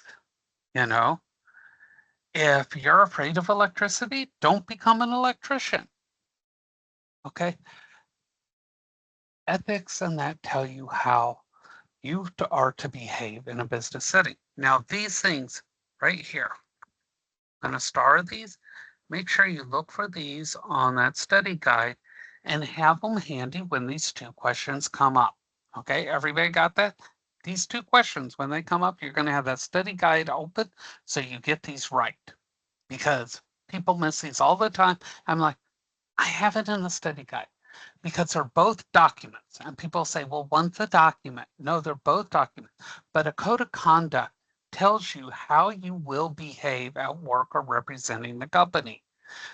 You know, if you're afraid of electricity, don't become an electrician. Okay? Ethics and that tell you how you are to behave in a business setting. Now, these things right here, I'm going to star these. Make sure you look for these on that study guide and have them handy when these two questions come up. Okay, everybody got that? These two questions, when they come up, you're going to have that study guide open so you get these right, because people miss these all the time. I'm like, I have it in the study guide because they're both documents. And people say, well, one's a document. No, they're both documents. But a code of conduct tells you how you will behave at work or representing the company.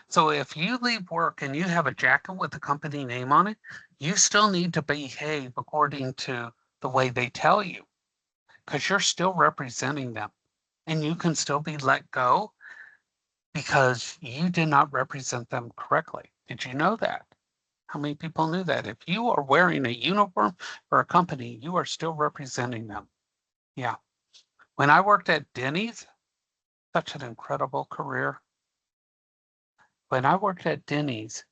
So if you leave work and you have a jacket with the company name on it, you still need to behave according to the way they tell you, because you're still representing them, and you can still be let go because you did not represent them correctly. Did you know that? How many people knew that? If you are wearing a uniform for a company, you are still representing them. Yeah. When I worked at Denny's, such an incredible career. When I worked at Denny's,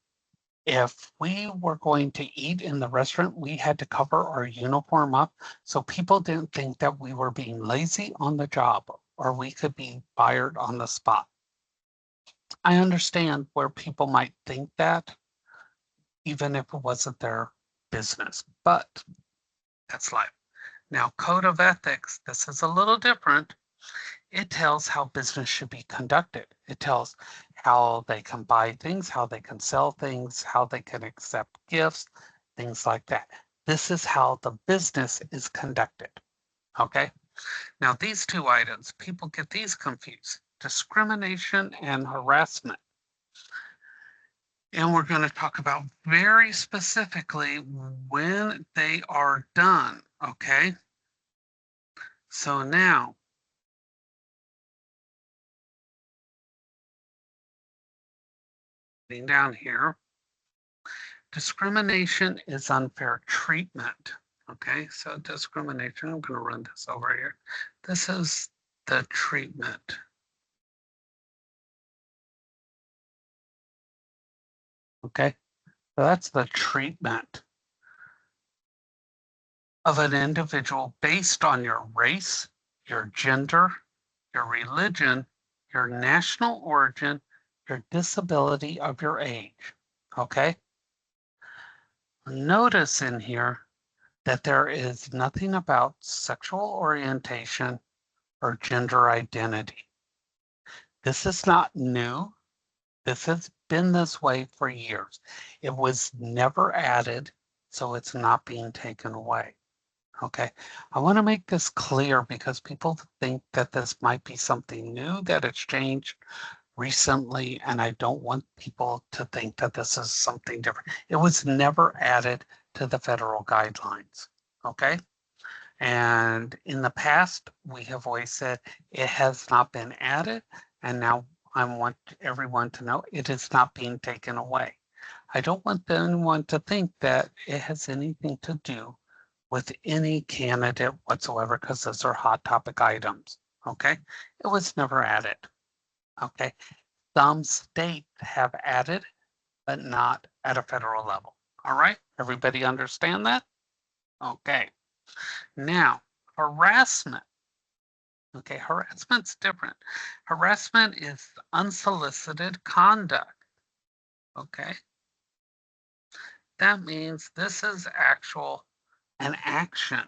if we were going to eat in the restaurant, we had to cover our uniform up so people didn't think that we were being lazy on the job or we could be fired on the spot. I understand where people might think that, even if it wasn't their business, but that's life. Now, code of ethics, this is a little different. It tells how business should be conducted. It tells how they can buy things, how they can sell things, how they can accept gifts, things like that. This is how the business is conducted. Okay? Now, these two items, people get these confused: discrimination and harassment. And we're going to talk about very specifically when they are done. Okay? So now, down here, discrimination is unfair treatment. Okay, so discrimination, I'm going to run this over here. This is the treatment. Okay, so that's the treatment of an individual based on your race, your gender, your religion, your national origin, your disability of your age. Okay, Notice in here that there is nothing about sexual orientation or gender identity. This is not new. This has been this way for years. It was never added, so it's not being taken away. Okay, I want to make this clear because people think that this might be something new that has changed recently, and I don't want people to think that this is something different. It was never added to the federal guidelines. Okay, and in the past, we have always said it has not been added, and now I want everyone to know it is not being taken away. I don't want anyone to think that it has anything to do with any candidate whatsoever, because those are hot topic items. Okay, it was never added. Okay, some states have added, but not at a federal level. All right, everybody understand that? Okay, now harassment. Okay, harassment's different. Harassment is unsolicited conduct. Okay, that means this is an action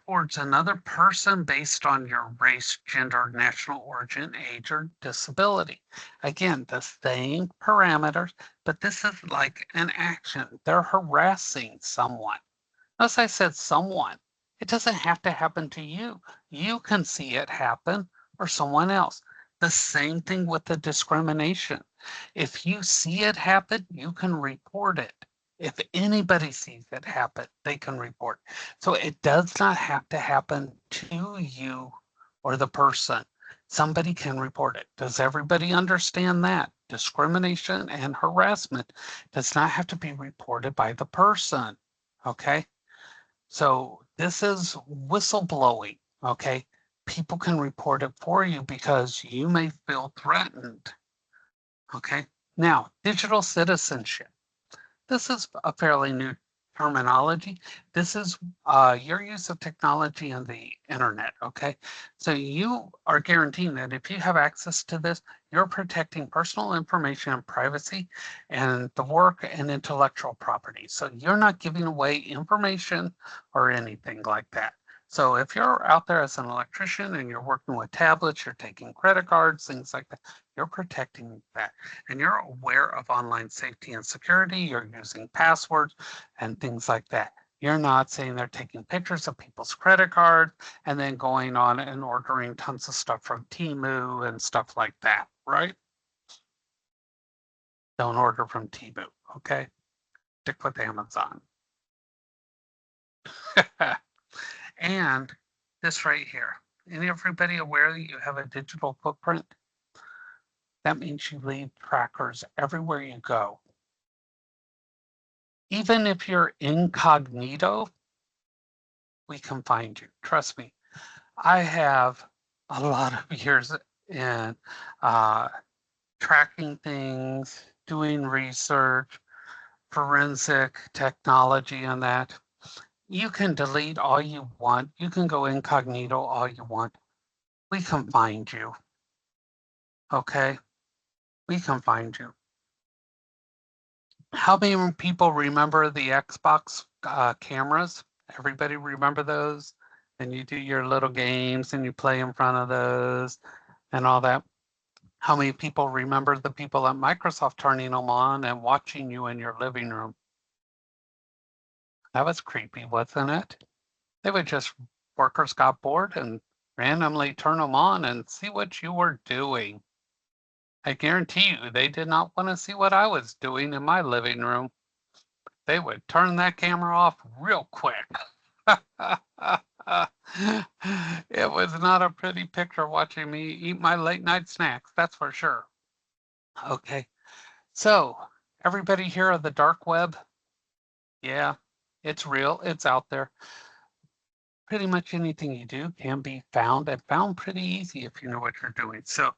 towards another person based on your race, gender, national origin, age, or disability. Again, the same parameters, but this is like an action. They're harassing someone. Notice I said someone. It doesn't have to happen to you. You can see it happen or someone else. The same thing with the discrimination. If you see it happen, you can report it. If anybody sees it happen, they can report. So it does not have to happen to you or the person. Somebody can report it. Does everybody understand that? Discrimination and harassment does not have to be reported by the person. Okay? So this is whistleblowing, okay? People can report it for you because you may feel threatened, okay? Now, digital citizenship. This is a fairly new terminology. This is your use of technology and the internet, okay? So you are guaranteeing that if you have access to this, you're protecting personal information and privacy and the work and intellectual property. So you're not giving away information or anything like that. So if you're out there as an electrician and you're working with tablets, you're taking credit cards, things like that, you're protecting that. And you're aware of online safety and security. You're using passwords and things like that. You're not saying they're taking pictures of people's credit cards and then going on and ordering tons of stuff from Temu and stuff like that, right? Don't order from Temu, okay? Stick with Amazon. And this right here. And everybody aware that you have a digital footprint? That means you leave trackers everywhere you go. Even if you're incognito, we can find you. Trust me. I have a lot of years in tracking things, doing research, forensic technology and that. You can delete all you want. You can go incognito all you want. We can find you. Okay? We can find you. How many people remember the Xbox cameras? Everybody remember those? And you do your little games and you play in front of those and all that. How many people remember the people at Microsoft turning them on and watching you in your living room? That was creepy, wasn't it? They would just, workers got bored and randomly turn them on and see what you were doing. I guarantee you, they did not want to see what I was doing in my living room. They would turn that camera off real quick. It was not a pretty picture watching me eat my late night snacks, that's for sure. Okay, so everybody here of the dark web? Yeah, it's real, it's out there. Pretty much anything you do can be found and found pretty easy if you know what you're doing. So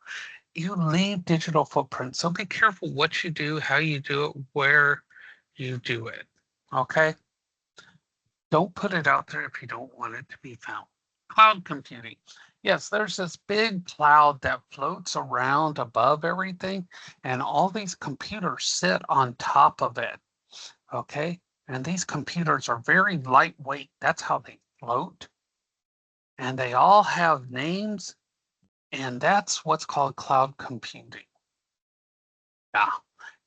you leave digital footprints. So be careful what you do, how you do it, where you do it. Okay? Don't put it out there if you don't want it to be found. Cloud computing. Yes, there's this big cloud that floats around above everything, and all these computers sit on top of it. Okay? And these computers are very lightweight. That's how they float. And they all have names. And that's what's called cloud computing. Yeah.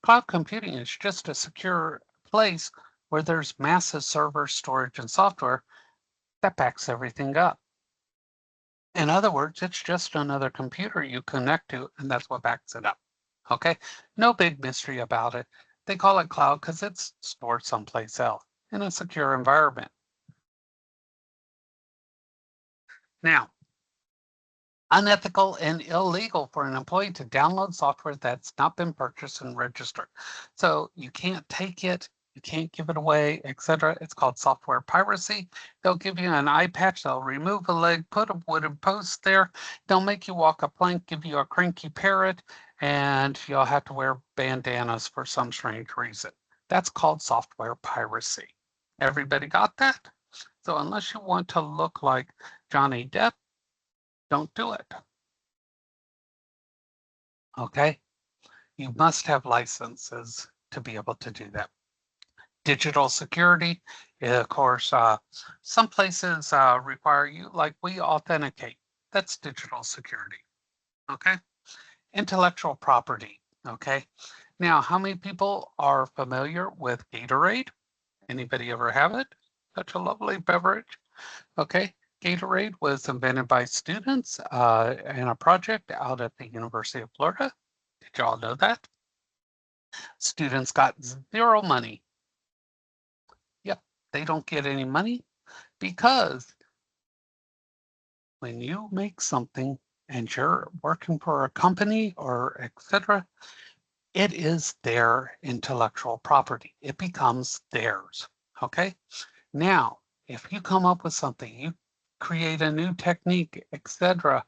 Cloud computing is just a secure place where there's massive server storage and software that backs everything up. In other words, it's just another computer you connect to, and that's what backs it up. Okay? No big mystery about it. They call it cloud because it's stored someplace else in a secure environment. Now, unethical and illegal for an employee to download software that's not been purchased and registered. So you can't take it, you can't give it away, etc. It's called software piracy. They'll give you an eye patch, they'll remove a leg, put a wooden post there, they'll make you walk a plank, give you a cranky parrot, and you'll have to wear bandanas for some strange reason. That's called software piracy. Everybody got that? So unless you want to look like Johnny Depp, don't do it. Okay? You must have licenses to be able to do that. Digital security, of course, some places require you, like we authenticate. That's digital security. Okay? Intellectual property. Okay? Now, how many people are familiar with Gatorade? Anybody ever have it? Such a lovely beverage. Okay? Gatorade was invented by students in a project out at the University of Florida. Did y'all know that? Students got zero money. Yep, they don't get any money because when you make something and you're working for a company or etc., it is their intellectual property. It becomes theirs. Okay? Now, if you come up with something, you create a new technique, etc.,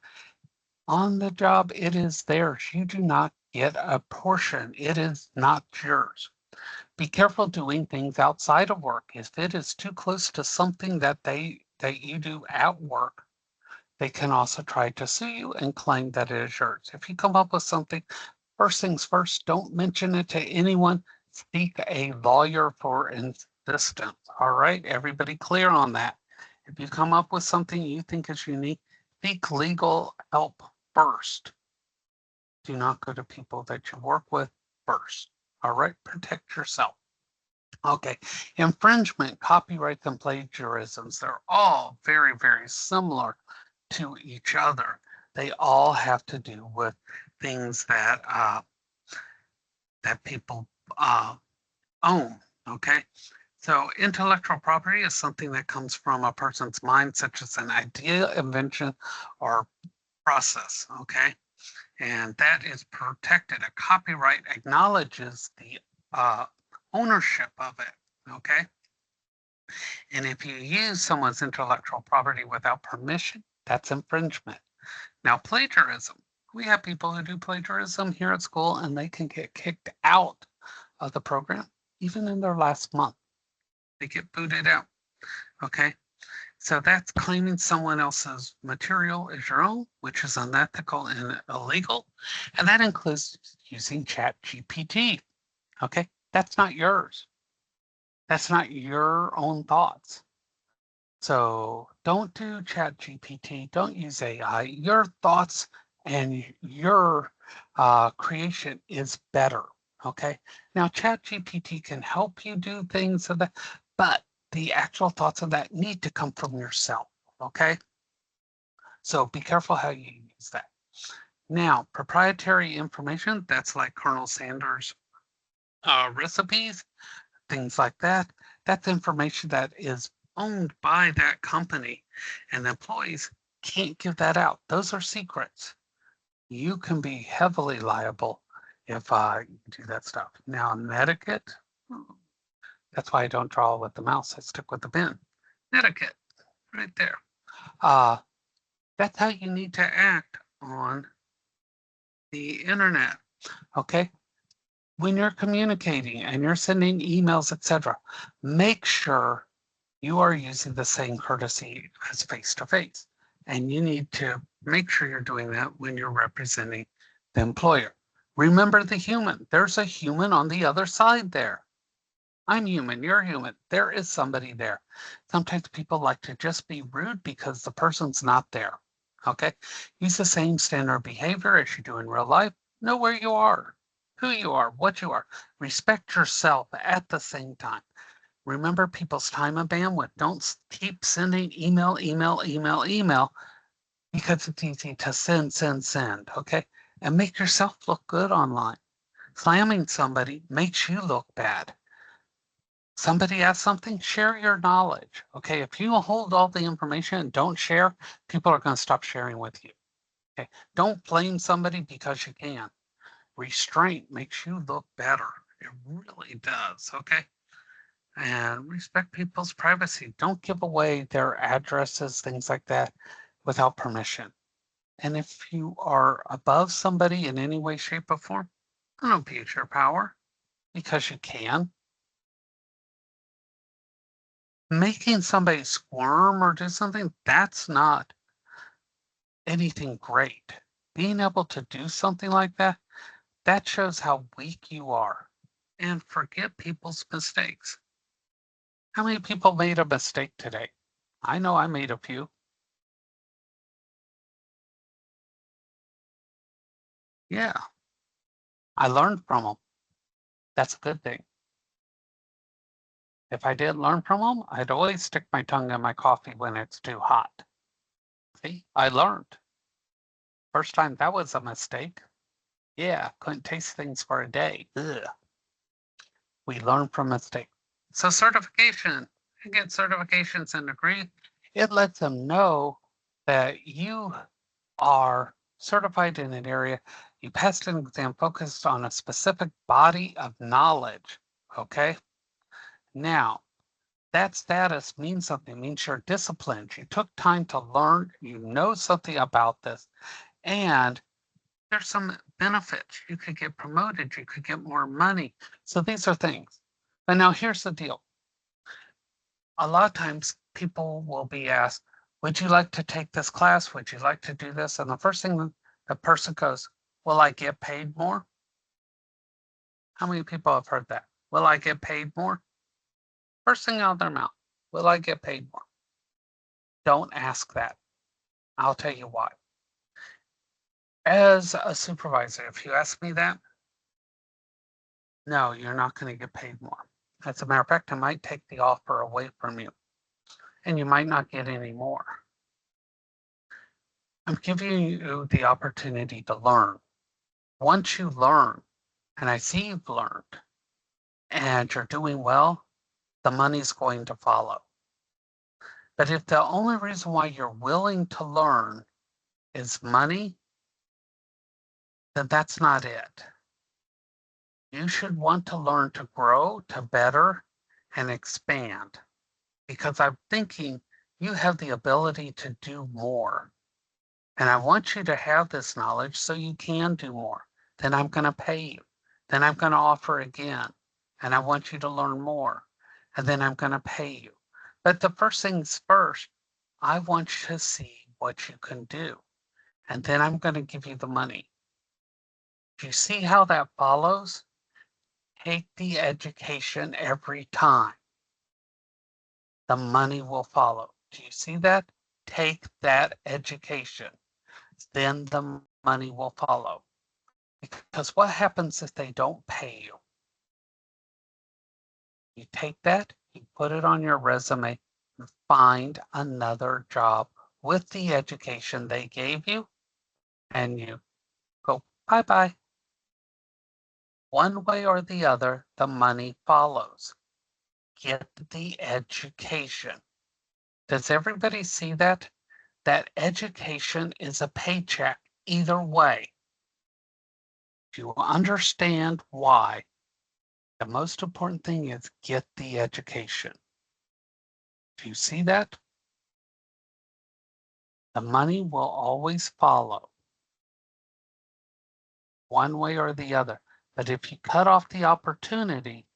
on the job, it is theirs. You do not get a portion. It is not yours. Be careful doing things outside of work. If it is too close to something that you do at work, they can also try to sue you and claim that it is yours. If you come up with something, first things first, don't mention it to anyone. Seek a lawyer for assistance. All right, everybody clear on that. If you come up with something you think is unique, seek legal help first. Do not go to people that you work with first. All right, protect yourself. Okay, infringement, copyrights, and plagiarisms, they're all very, very similar to each other. They all have to do with things that that people own, okay? So intellectual property is something that comes from a person's mind, such as an idea, invention, or process, okay? And that is protected. A copyright acknowledges the ownership of it, okay? And if you use someone's intellectual property without permission, that's infringement. Now, plagiarism. We have people who do plagiarism here at school, and they can get kicked out of the program, even in their last month. They get booted out, okay? So that's claiming someone else's material as your own, which is unethical and illegal. And that includes using ChatGPT, okay? That's not yours. That's not your own thoughts. So don't do ChatGPT, don't use AI. Your thoughts and your creation is better, okay? Now ChatGPT can help you do things of that, but the actual thoughts of that need to come from yourself, okay? So be careful how you use that. Now, proprietary information, that's like Colonel Sanders' recipes, things like that. That's information that is owned by that company, and employees can't give that out. Those are secrets. You can be heavily liable if you do that stuff. Now, etiquette, that's why I don't draw with the mouse. I stick with the pen. Etiquette, right there. That's how you need to act on the internet, okay? When you're communicating and you're sending emails, etc., make sure you are using the same courtesy as face-to-face. And you need to make sure you're doing that when you're representing the employer. Remember the human. There's a human on the other side there. I'm human, you're human. There is somebody there. Sometimes people like to just be rude because the person's not there. Okay? Use the same standard behavior as you do in real life. Know where you are, who you are, what you are. Respect yourself at the same time. Remember people's time and bandwidth. Don't keep sending email, because it's easy to send, okay? And make yourself look good online. Slamming somebody makes you look bad. Somebody asks something, share your knowledge. Okay, if you hold all the information and don't share, people are going to stop sharing with you. Okay, don't blame somebody because you can. Restraint makes you look better. It really does. Okay, and respect people's privacy. Don't give away their addresses, things like that, without permission. And if you are above somebody in any way, shape, or form, don't abuse your power because you can. Making somebody squirm or do something, that's not anything great. Being able to do something like that, that shows how weak you are. And forget people's mistakes. How many people made a mistake today? I know I made a few. Yeah, I learned from them. That's a good thing. If I didn't learn from them, I'd always stick my tongue in my coffee when it's too hot. See, I learned. First time that was a mistake. Yeah, couldn't taste things for a day. Ugh. We learn from mistakes. So certification, you get certifications and degrees. It lets them know that you are certified in an area. You passed an exam focused on a specific body of knowledge. Okay. Now, that status means something, means you're disciplined. You took time to learn, you know something about this, and there's some benefits. You could get promoted, you could get more money. So these are things. But now here's the deal. A lot of times people will be asked, would you like to take this class? Would you like to do this? And the first thing the person goes, will I get paid more? How many people have heard that? Will I get paid more? First thing out of their mouth, will I get paid more? Don't ask that. I'll tell you why. As a supervisor, if you ask me that, no, you're not going to get paid more. As a matter of fact, I might take the offer away from you and you might not get any more. I'm giving you the opportunity to learn. Once you learn, and I see you've learned, and you're doing well, the money's going to follow. But if the only reason why you're willing to learn is money, then that's not it. You should want to learn to grow, to better, and expand. Because I'm thinking you have the ability to do more. And I want you to have this knowledge so you can do more. Then I'm going to pay you. Then I'm going to offer again. And I want you to learn more. And then I'm going to pay you. But the first things first, I want you to see what you can do. And then I'm going to give you the money. Do you see how that follows? Take the education every time. The money will follow. Do you see that? Take that education. Then the money will follow. Because what happens if they don't pay you? You take that, you put it on your resume, find another job with the education they gave you, and you go bye-bye. One way or the other, the money follows. Get the education. Does everybody see that? That education is a paycheck either way. If you understand why, the most important thing is get the education. Do you see that? The money will always follow one way or the other. But if you cut off the opportunity,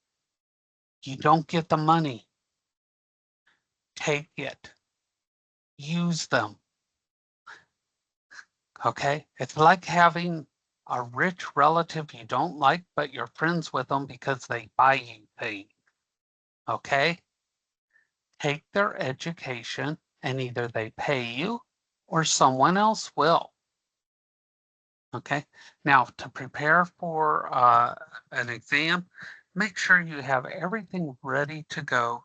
you don't get the money. Take it. Use them. Okay? It's like having a rich relative you don't like, but you're friends with them because they buy you things. Okay? Take their education and either they pay you or someone else will. Okay? Now, to prepare for an exam, make sure you have everything ready to go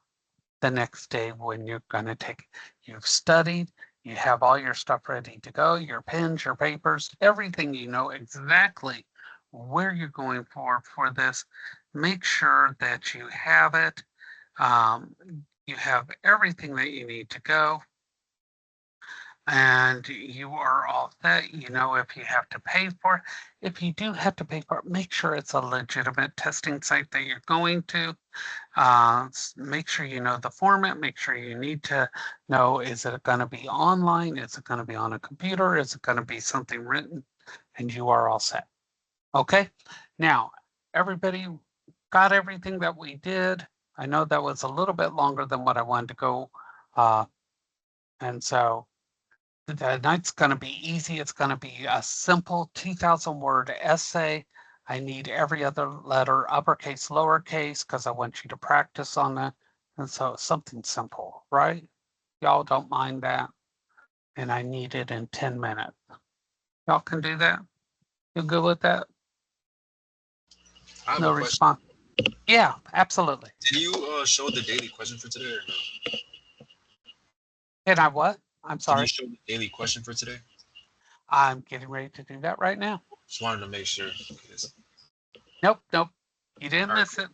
the next day when you're going to take it. You've studied, you have all your stuff ready to go, your pens, your papers, everything. You know exactly where you're going for this. Make sure that you have it. Um, you have everything that you need to go, and you are all set. You know, if you have to pay for it, if you do have to pay for it, make sure it's a legitimate testing site that you're going to. Make sure you know the format. Make sure you need to know, is it going to be online? Is it going to be on a computer? Is it going to be something written? And you are all set. Okay. Now, everybody got everything that we did. I know that was a little bit longer than what I wanted to go. And so the night's going to be easy. It's going to be a simple 2,000-word essay. I need every other letter uppercase, lowercase, because I want you to practice on that. And so something simple, right? Y'all don't mind that. And I need it in 10 minutes. Y'all can do that? You good with that? I have No a question. response. Yeah, absolutely. Did you show the daily question for today or no? Can I what? I'm Did you sorry. show the daily question for today? I'm getting ready to do that right now. Just wanted to make sure. 'Cause- Nope, nope. You didn't all right, miss cool, it.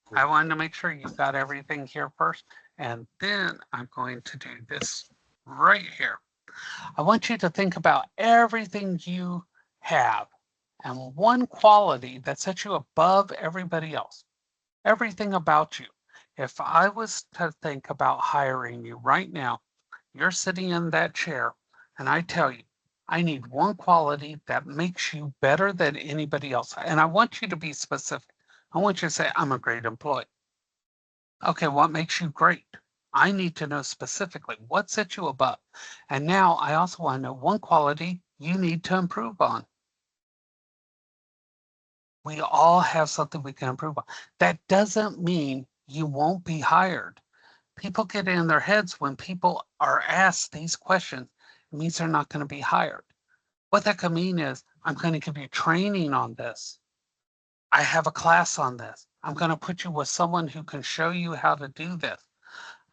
cool. I wanted to make sure you got everything here first, and then I'm going to do this right here. I want you to think about everything you have and one quality that sets you above everybody else, everything about you. If I was to think about hiring you right now, you're sitting in that chair, and I tell you, I need one quality that makes you better than anybody else. And I want you to be specific. I want you to say, I'm a great employee. Okay, what makes you great? I need to know specifically what sets you above. And now I also want to know one quality you need to improve on. We all have something we can improve on. That doesn't mean you won't be hired. People get in their heads when people are asked these questions, it means they're not going to be hired. What that could mean is, I'm going to give you training on this. I have a class on this. I'm going to put you with someone who can show you how to do this.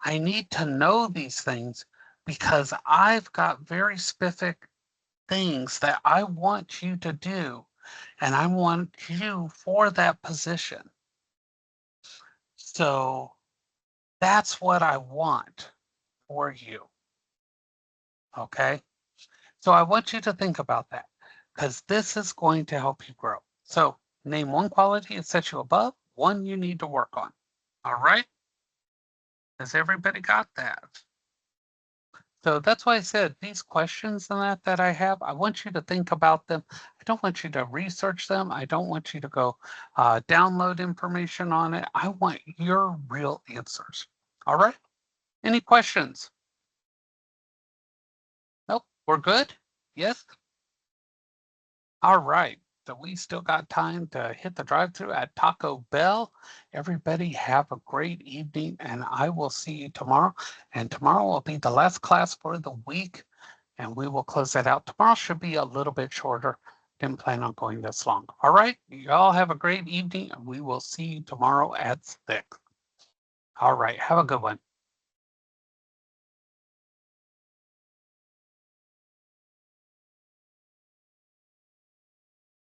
I need to know these things because I've got very specific things that I want you to do, and I want you for that position. So that's what I want for you. Okay. So I want you to think about that because this is going to help you grow. So name one quality that sets you above, one you need to work on. All right. Has everybody got that? So that's why I said these questions and that I have, I want you to think about them. I don't want you to research them. I don't want you to go download information on it. I want your real answers. All right. Any questions? Nope. We're good. Yes. All right. So we still got time to hit the drive-through at Taco Bell. Everybody have a great evening, and I will see you tomorrow. And tomorrow will be the last class for the week, and we will close that out. Tomorrow should be a little bit shorter. Didn't plan on going this long. All right. You all have a great evening, and we will see you tomorrow at 6. All right. Have a good one.